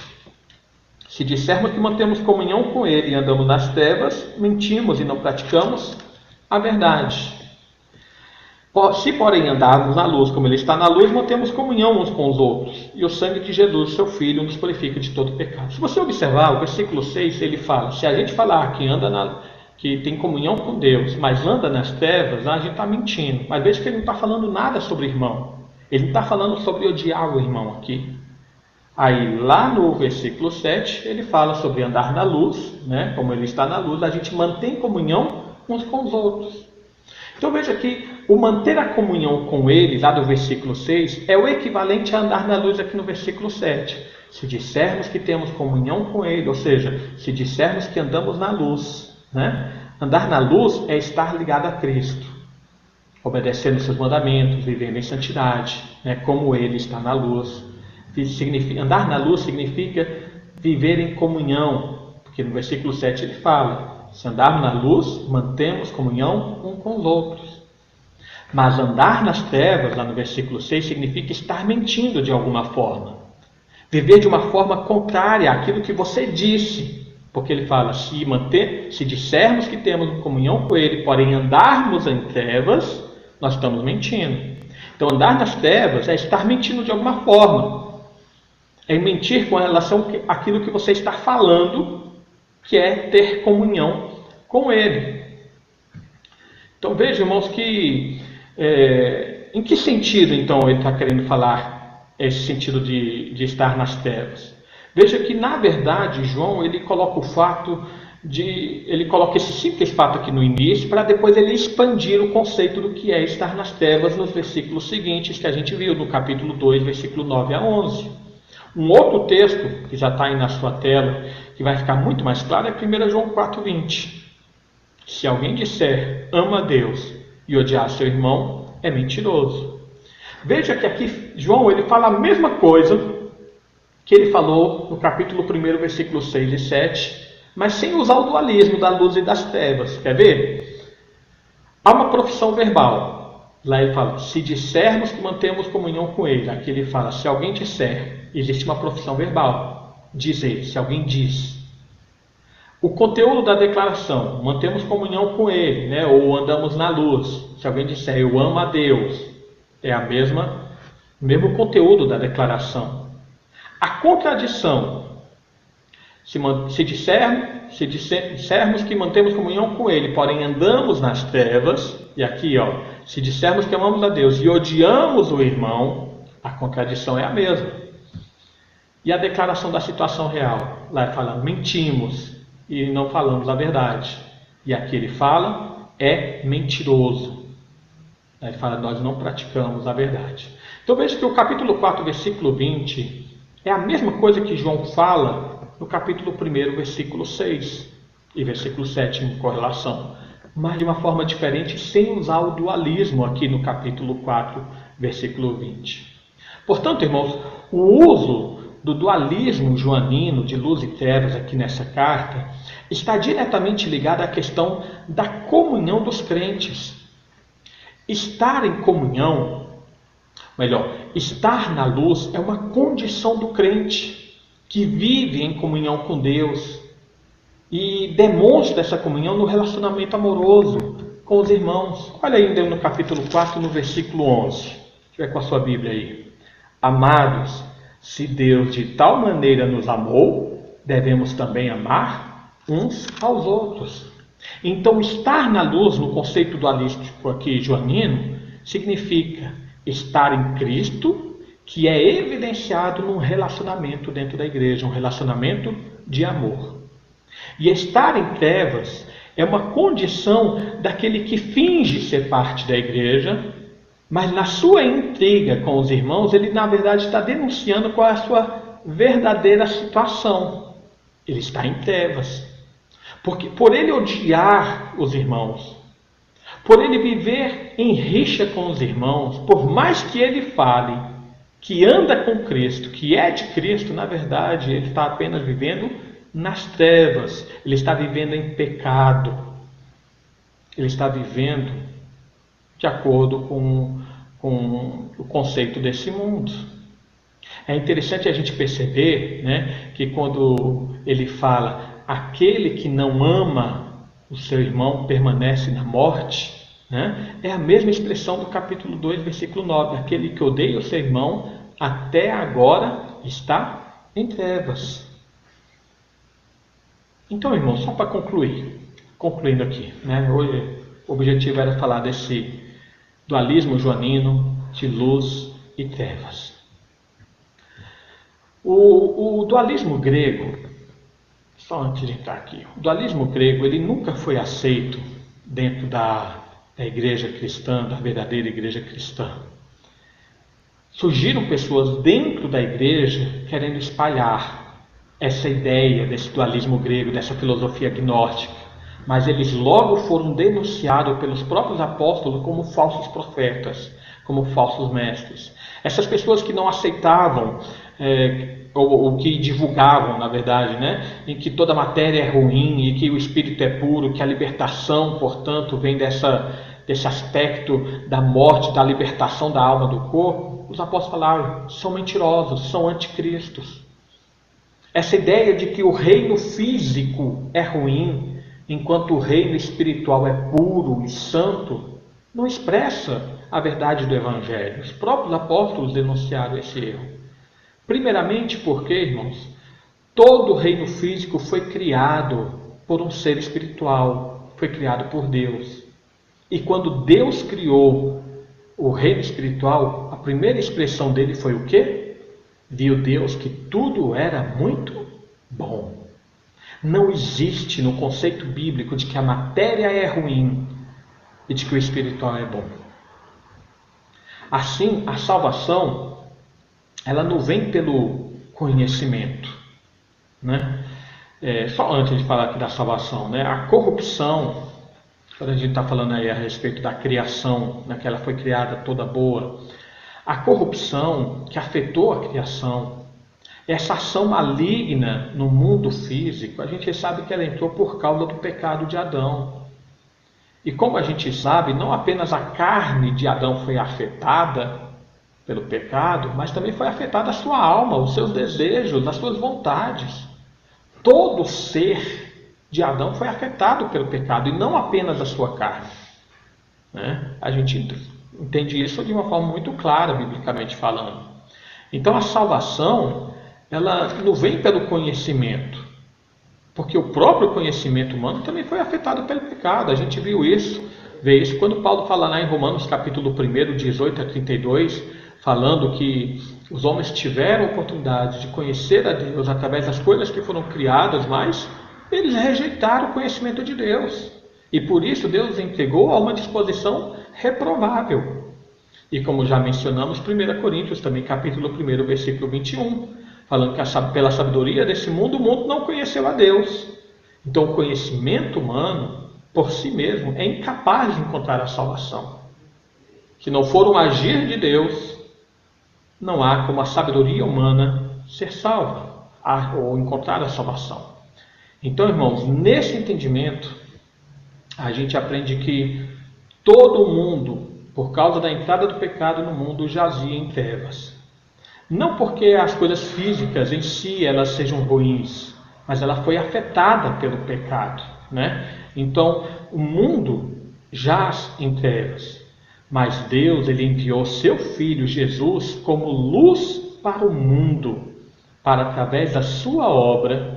B: Se dissermos que mantemos comunhão com ele e andamos nas trevas, mentimos e não praticamos a verdade. Se, porém, andarmos na luz como ele está na luz, mantemos comunhão uns com os outros. E o sangue de Jesus, seu Filho, nos purifica de todo pecado. Se você observar, o versículo 6, ele fala, se a gente falar que tem comunhão com Deus, mas anda nas trevas, a gente está mentindo. Mas veja que ele não está falando nada sobre irmão. Ele não está falando sobre odiar o irmão aqui. Aí, lá no versículo 7, ele fala sobre andar na luz, né? Como ele está na luz, a gente mantém comunhão uns com os outros. Então veja que o manter a comunhão com ele, lá do versículo 6, é o equivalente a andar na luz aqui no versículo 7. Se dissermos que temos comunhão com ele, ou seja, se dissermos que andamos na luz, né? Andar na luz é estar ligado a Cristo, obedecendo seus mandamentos, vivendo em santidade, né? Como ele está na luz. Andar na luz significa viver em comunhão, porque no versículo 7 ele fala, se andarmos na luz, mantemos comunhão um com os outros. Mas andar nas trevas, lá no versículo 6, significa estar mentindo de alguma forma. Viver de uma forma contrária àquilo que você disse. Porque ele fala, se dissermos que temos comunhão com ele, porém andarmos em trevas, nós estamos mentindo. Então andar nas trevas é estar mentindo de alguma forma. É mentir com relação àquilo que você está falando, que é ter comunhão com ele. Então veja, irmãos, que em que sentido então ele está querendo falar esse sentido de estar nas trevas? Veja que na verdade João ele coloca ele coloca esse simples fato aqui no início para depois ele expandir o conceito do que é estar nas trevas nos versículos seguintes que a gente viu no capítulo 2, versículo 9 a 11. Um outro texto que já está aí na sua tela, que vai ficar muito mais claro, é 1 João 4,20. Se alguém disser ama a Deus e odiar seu irmão, é mentiroso. Veja que aqui João ele fala a mesma coisa que ele falou no capítulo 1, versículos 6 e 7, mas sem usar o dualismo da luz e das trevas. Quer ver? Há uma profissão verbal. Lá ele fala, se dissermos que mantemos comunhão com ele. Aqui ele fala, se alguém disser, existe uma profissão verbal. Dizer, se alguém diz. O conteúdo da declaração, mantemos comunhão com ele, né? Ou andamos na luz. Se alguém disser, eu amo a Deus, é o mesmo conteúdo da declaração. A contradição, se dissermos que mantemos comunhão com ele, porém andamos nas trevas, e aqui, se dissermos que amamos a Deus e odiamos o irmão, a contradição é a mesma. E a declaração da situação real, lá ele fala, mentimos e não falamos a verdade. E aqui ele fala, é mentiroso. Lá ele fala, nós não praticamos a verdade. Então veja que o capítulo 4, versículo 20, é a mesma coisa que João fala no capítulo 1, versículo 6 e versículo 7 em correlação, mas de uma forma diferente, sem usar o dualismo aqui no capítulo 4, versículo 20. Portanto, irmãos, o uso do dualismo joanino de luz e trevas aqui nessa carta está diretamente ligado à questão da comunhão dos crentes. Estar em comunhão, estar na luz é uma condição do crente que vive em comunhão com Deus. e demonstra essa comunhão no relacionamento amoroso com os irmãos. Olha ainda no capítulo 4, no versículo 11. Se tiver com a sua Bíblia aí. Amados, se Deus de tal maneira nos amou, devemos também amar uns aos outros. Então, estar na luz, no conceito dualístico aqui joanino, significa estar em Cristo, que é evidenciado num relacionamento dentro da igreja, um relacionamento de amor. E estar em trevas é uma condição daquele que finge ser parte da igreja, mas na sua intriga com os irmãos, ele na verdade está denunciando qual é a sua verdadeira situação. Ele está em trevas. Porque por ele odiar os irmãos, por ele viver em rixa com os irmãos, por mais que ele fale que anda com Cristo, que é de Cristo, na verdade ele está apenas vivendo nas trevas, ele está vivendo em pecado, ele está vivendo de acordo com o conceito desse mundo. É interessante a gente perceber, né, que quando ele fala aquele que não ama o seu irmão permanece na morte, né, é a mesma expressão do capítulo 2, versículo 9. Aquele que odeia o seu irmão até agora está em trevas. Então, irmão, só para concluindo aqui, né, hoje o objetivo era falar desse dualismo joanino de luz e trevas. O dualismo grego, só antes de entrar aqui, o dualismo grego ele nunca foi aceito dentro da igreja cristã, da verdadeira igreja cristã. Surgiram pessoas dentro da igreja querendo espalhar essa ideia desse dualismo grego, dessa filosofia gnóstica, mas eles logo foram denunciados pelos próprios apóstolos como falsos profetas, como falsos mestres. Essas pessoas que não aceitavam, ou que divulgavam, na verdade, né, em que toda matéria é ruim e que o espírito é puro, que a libertação, portanto, vem desse aspecto da morte, da libertação da alma do corpo, os apóstolos falaram, são mentirosos, são anticristos. Essa ideia de que o reino físico é ruim, enquanto o reino espiritual é puro e santo, não expressa a verdade do Evangelho. Os próprios apóstolos denunciaram esse erro. Primeiramente porque, irmãos, todo o reino físico foi criado por um ser espiritual, foi criado por Deus. E quando Deus criou o reino espiritual, a primeira expressão dele foi o quê? Viu Deus que tudo era muito bom. Não existe no conceito bíblico de que a matéria é ruim e de que o espiritual é bom. Assim, a salvação, ela não vem pelo conhecimento, né? Só antes de falar aqui da salvação, né? A corrupção, quando a gente está falando aí a respeito da criação, né, que ela foi criada toda boa, a corrupção que afetou a criação, essa ação maligna no mundo físico, a gente sabe que ela entrou por causa do pecado de Adão. E como a gente sabe, não apenas a carne de Adão foi afetada pelo pecado, mas também foi afetada a sua alma, os seus desejos, as suas vontades. Todo ser de Adão foi afetado pelo pecado, e não apenas a sua carne, né? A gente entende isso de uma forma muito clara, biblicamente falando. Então a salvação, ela não vem pelo conhecimento, porque o próprio conhecimento humano também foi afetado pelo pecado. A gente vê isso quando Paulo fala lá em Romanos capítulo 1, 18 a 32, falando que os homens tiveram a oportunidade de conhecer a Deus através das coisas que foram criadas, mas eles rejeitaram o conhecimento de Deus. E por isso Deus os entregou a uma disposição reprovável. E como já mencionamos, 1 Coríntios também, capítulo 1, versículo 21, falando que pela sabedoria desse mundo, o mundo não conheceu a Deus. Então o conhecimento humano, por si mesmo, é incapaz de encontrar a salvação. Se não for um agir de Deus, não há como a sabedoria humana ser salva ou encontrar a salvação. Então, irmãos, nesse entendimento, a gente aprende que todo mundo, por causa da entrada do pecado no mundo, jazia em trevas. Não porque as coisas físicas em si elas sejam ruins, mas ela foi afetada pelo pecado, né? Então, o mundo jaz em trevas, mas Deus, ele enviou seu Filho Jesus como luz para o mundo, para através da sua obra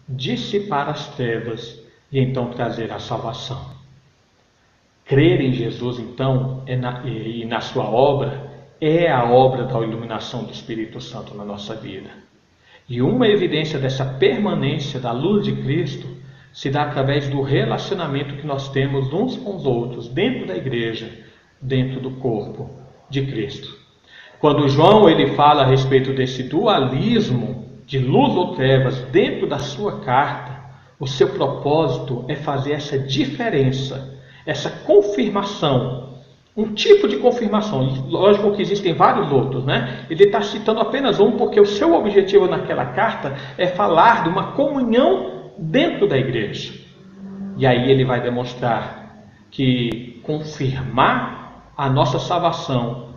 B: dissipar as trevas e então trazer a salvação. Crer em Jesus, então, e na sua obra, é a obra da iluminação do Espírito Santo na nossa vida. E uma evidência dessa permanência da luz de Cristo se dá através do relacionamento que nós temos uns com os outros, dentro da igreja, dentro do corpo de Cristo. Quando João ele fala a respeito desse dualismo de luz ou trevas dentro da sua carta, o seu propósito é fazer essa diferença, essa confirmação, um tipo de confirmação. Lógico que existem vários outros, né? Ele está citando apenas um porque o seu objetivo naquela carta é falar de uma comunhão dentro da igreja. E aí ele vai demonstrar que confirmar a nossa salvação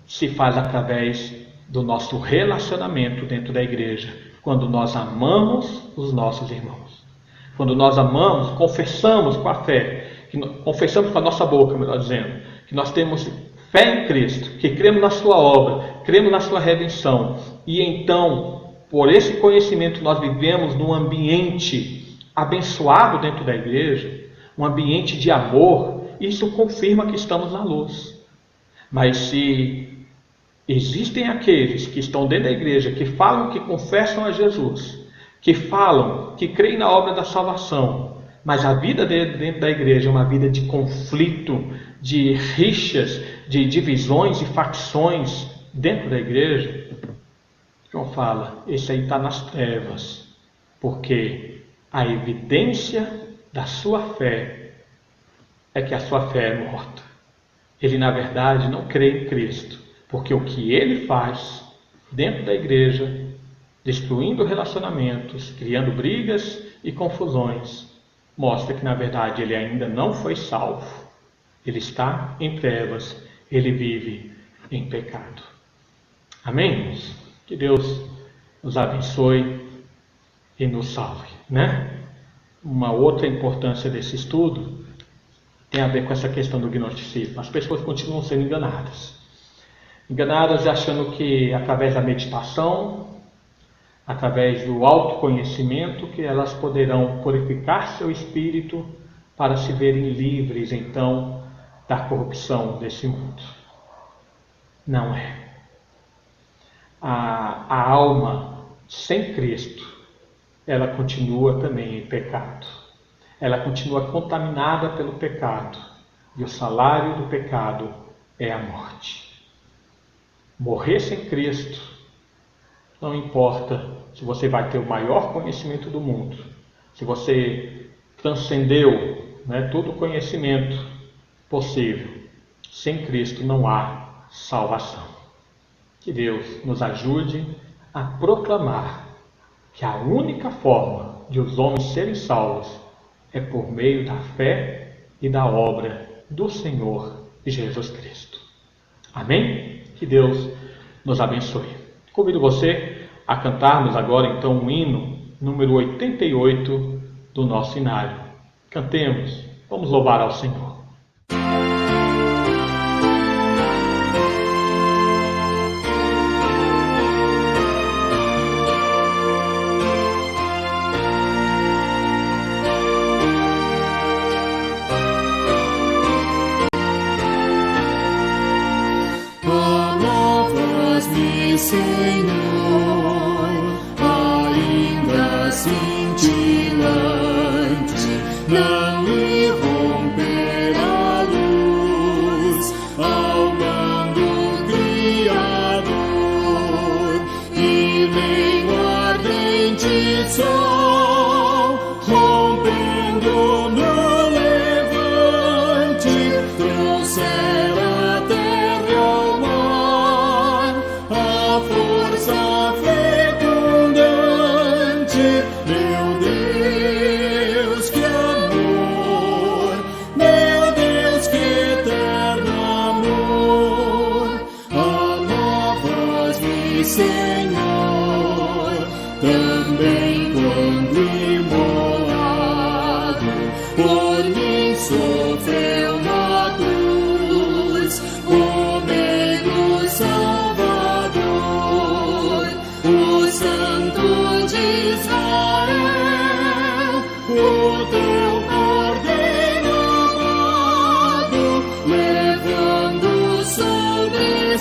B: se faz através do nosso relacionamento dentro da igreja, quando nós amamos os nossos irmãos. Quando nós amamos, confessamos com a fé, confessamos com a nossa boca, melhor dizendo, que nós temos fé em Cristo, que cremos na sua obra, cremos na sua redenção, e então, por esse conhecimento, nós vivemos num ambiente abençoado dentro da igreja, um ambiente de amor. Isso confirma que estamos na luz. Mas se existem aqueles que estão dentro da igreja, que falam que confessam a Jesus, que falam que creem na obra da salvação, mas a vida dentro da igreja é uma vida de conflito, de rixas, de divisões e facções dentro da igreja, João fala, esse aí está nas trevas, porque a evidência da sua fé é que a sua fé é morta. Ele, na verdade, não crê em Cristo, porque o que ele faz dentro da igreja, destruindo relacionamentos, criando brigas e confusões, mostra que, na verdade, ele ainda não foi salvo. Ele está em trevas, ele vive em pecado. Amém? Que Deus nos abençoe e nos salve, né? Uma outra importância desse estudo tem a ver com essa questão do gnosticismo. As pessoas continuam sendo enganadas. Enganadas achando que através da meditação, através do autoconhecimento, que elas poderão purificar seu espírito para se verem livres, então, da corrupção desse mundo. Não é. A alma sem Cristo, ela continua também em pecado. Ela continua contaminada pelo pecado. E o salário do pecado é a morte. Morrer sem Cristo, não importa se você vai ter o maior conhecimento do mundo, se você transcendeu, né, todo o conhecimento possível, sem Cristo não há salvação. Que Deus nos ajude a proclamar que a única forma de os homens serem salvos é por meio da fé e da obra do Senhor Jesus Cristo. Amém? Que Deus nos abençoe. Convido você a cantarmos agora então o hino número 88 do nosso inário. Cantemos, vamos louvar ao Senhor.
C: Senhor, ainda cintilante, não irromper a luz, almando Criador, e nem o ardente sol, rompendo no levante, trouxer a terra e ao mar a força fecundante. Meu Deus, que amor! Meu Deus, que eterno amor! Alabas-me, Senhor, também quando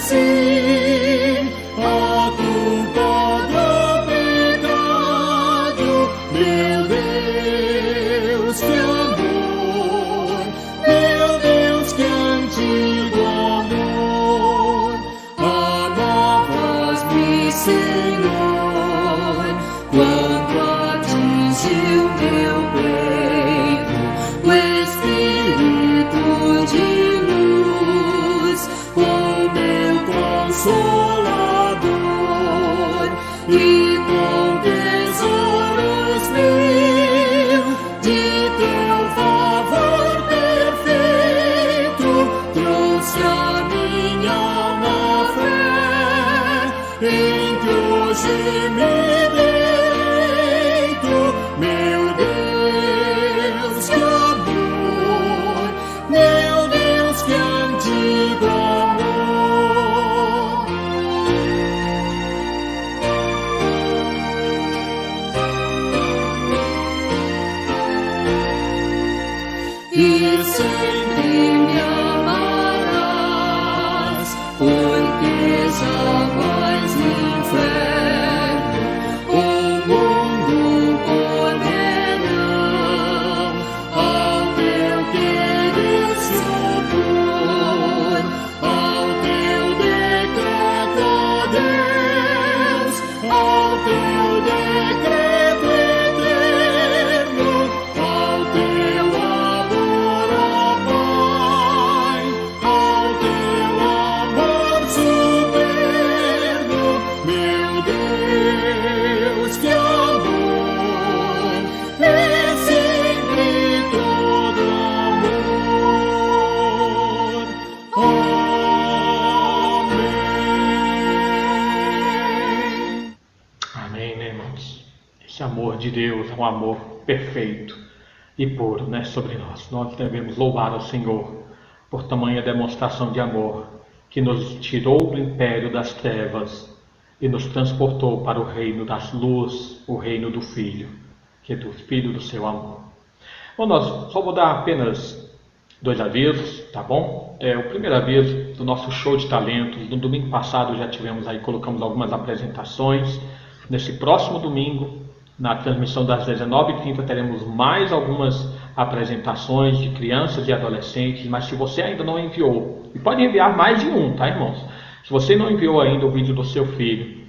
C: sim, a culpa do pecado. Meu Deus, que amor, meu Deus, que antigo amor. Amavas-me, Senhor, quando atingiu meu peito o Espírito de luz, o meu consolador, e com tesouros mil de teu favor perfeito, trouxe a minha alma fé, em que hoje me deleito. Meu Deus, que amor, meu Deus, que antigo amor. E sempre me amarás, porque jamais no inferno o mundo poderão ao teu querer supor, ao teu decreto, Deus, ao teu decreto eterno, ao teu amor, ó Pai, ao teu amor superno. Meu Deus, que amor, é sempre todo amor. Amém.
B: Amém, né, irmãos? Esse amor de Deus é um amor perfeito e puro, né, sobre nós. Nós devemos louvar ao Senhor por tamanha demonstração de amor, que nos tirou do império das trevas e nos transportou para o reino das luzes, o reino do Filho, que é do Filho do seu amor. Bom, nós só vou dar apenas 2 avisos, tá bom? O primeiro aviso do nosso show de talentos. No domingo passado já tivemos aí, colocamos algumas apresentações. Nesse próximo domingo, na transmissão das 19h30, teremos mais algumas apresentações de crianças e adolescentes. Mas se você ainda não enviou, e pode enviar mais de um, tá, irmãos? Se você não enviou ainda o vídeo do seu filho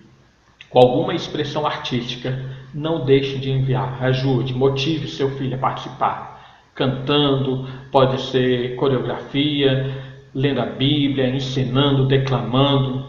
B: com alguma expressão artística, não deixe de enviar. Ajude, motive seu filho a participar. Cantando, pode ser coreografia, lendo a Bíblia, ensinando, declamando,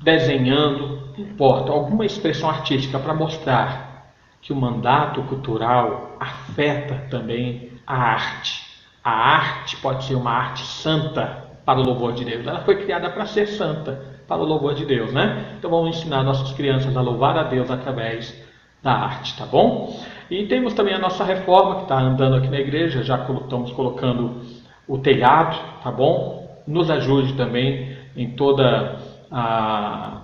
B: desenhando, não importa, alguma expressão artística para mostrar que o mandato cultural afeta também a arte. A arte pode ser uma arte santa para o louvor de Deus. Ela foi criada para ser santa, para o louvor de Deus, né? Então vamos ensinar nossas crianças a louvar a Deus através da arte, tá bom? E temos também a nossa reforma que está andando aqui na igreja, já estamos colocando o telhado, tá bom? Nos ajude também em toda a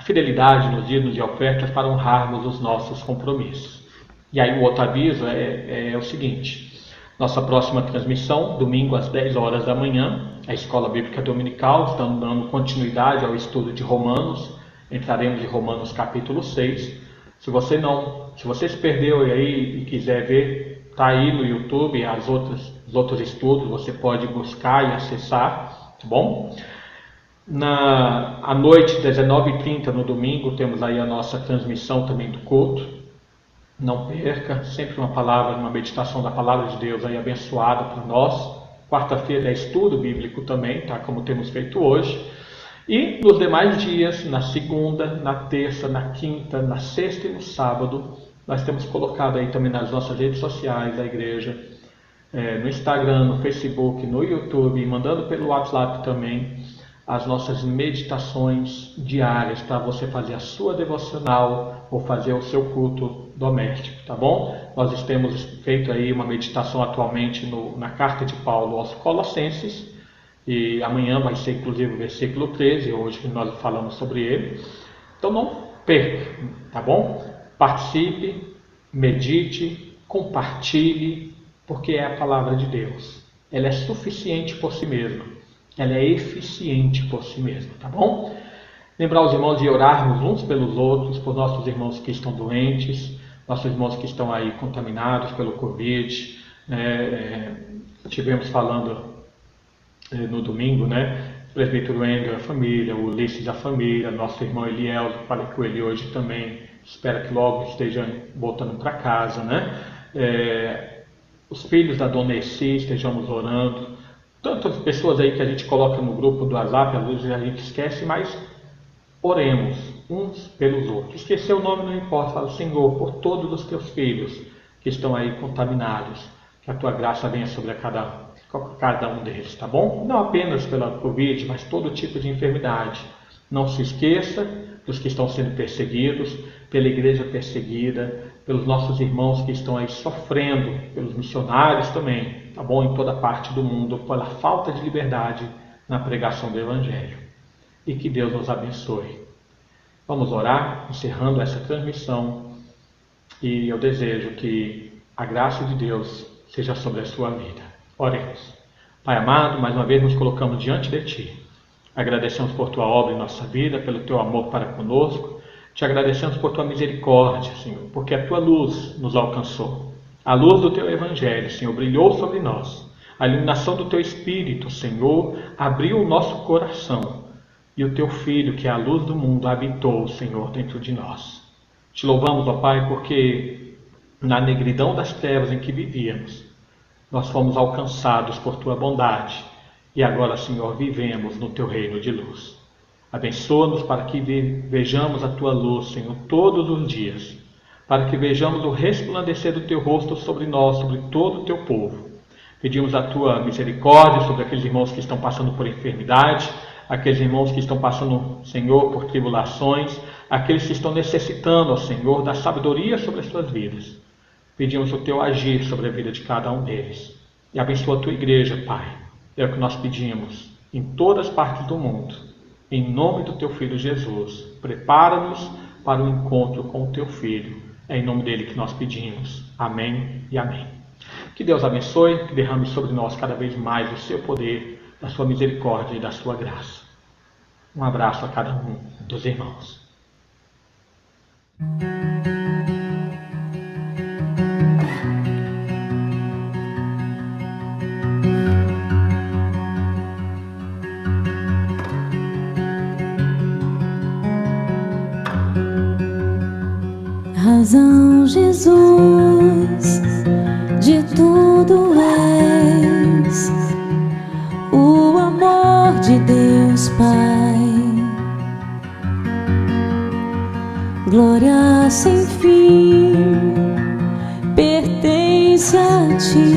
B: fidelidade nos dízimos e ofertas para honrarmos os nossos compromissos. E aí o outro aviso é o seguinte: nossa próxima transmissão, domingo às 10 horas da manhã, a Escola Bíblica Dominical, estamos dando continuidade ao estudo de Romanos, entraremos em Romanos capítulo 6. Se você se perdeu aí e quiser ver, está aí no YouTube os outros estudos, você pode buscar e acessar, tá bom? À noite, 19h30 no domingo, temos aí a nossa transmissão também do culto. Não perca, sempre uma palavra, uma meditação da palavra de Deus aí abençoada para nós. Quarta-feira é estudo bíblico também, tá? Como temos feito hoje. E nos demais dias, na segunda, na terça, na quinta, na sexta e no sábado, nós temos colocado aí também nas nossas redes sociais da igreja, no Instagram, no Facebook, no YouTube, mandando pelo WhatsApp também, as nossas meditações diárias para você fazer a sua devocional ou fazer o seu culto doméstico, tá bom? Nós temos feito aí uma meditação atualmente na carta de Paulo aos Colossenses, e amanhã vai ser inclusive o versículo 13, hoje nós falamos sobre ele. Então não perca, tá bom? Participe, medite, compartilhe, porque é a palavra de Deus. Ela é suficiente por si mesma. ela é eficiente por si mesma, tá bom? Lembrar os irmãos de orarmos uns pelos outros, por nossos irmãos que estão doentes, nossos irmãos que estão aí contaminados pelo Covid. Tivemos falando no domingo, o presbítero Andrew, a família, o Ulisses, a família, nosso irmão Eliel, falei com ele hoje também, espero que logo esteja voltando para casa, os filhos da Dona Essi, estejamos orando, tantas pessoas aí que a gente coloca no grupo do WhatsApp, às vezes a gente esquece, mas oremos uns pelos outros. Esquecer o nome não importa, fala, Senhor, por todos os teus filhos que estão aí contaminados, que a tua graça venha sobre cada um deles, tá bom? Não apenas pela Covid, mas todo tipo de enfermidade. Não se esqueça dos que estão sendo perseguidos, pela igreja perseguida, pelos nossos irmãos que estão aí sofrendo, pelos missionários também, tá bom? Em toda parte do mundo, pela falta de liberdade na pregação do Evangelho. E que Deus nos abençoe. Vamos orar, encerrando essa transmissão, e eu desejo que a graça de Deus seja sobre a sua vida. Oremos. Pai amado, mais uma vez nos colocamos diante de Ti. Agradecemos por Tua obra em nossa vida, pelo Teu amor para conosco. Te agradecemos por Tua misericórdia, Senhor, porque a Tua luz nos alcançou. A luz do Teu Evangelho, Senhor, brilhou sobre nós. A iluminação do Teu Espírito, Senhor, abriu o nosso coração. E o Teu Filho, que é a luz do mundo, habitou, Senhor, dentro de nós. Te louvamos, ó Pai, porque na negridão das trevas em que vivíamos, nós fomos alcançados por Tua bondade. E agora, Senhor, vivemos no Teu reino de luz. Abençoa-nos para que vejamos a Tua luz, Senhor, todos os dias. Para que vejamos o resplandecer do Teu rosto sobre nós, sobre todo o Teu povo. Pedimos a Tua misericórdia sobre aqueles irmãos que estão passando por enfermidade, aqueles irmãos que estão passando, Senhor, por tribulações, aqueles que estão necessitando, ó Senhor, da sabedoria sobre as suas vidas. Pedimos o Teu agir sobre a vida de cada um deles. E abençoa a Tua igreja, Pai. É o que nós pedimos em todas as partes do mundo. Em nome do Teu Filho Jesus, prepara-nos para o encontro com o Teu Filho. É em nome dele que nós pedimos. Amém e amém. Que Deus abençoe, que derrame sobre nós cada vez mais o Seu poder, da Sua misericórdia e da Sua graça. Um abraço a cada um dos irmãos.
A: Razão, Jesus, de tudo és, o amor de Deus Pai, glória sem fim, pertence a Ti,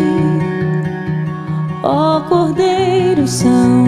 A: ó Cordeiro Santo.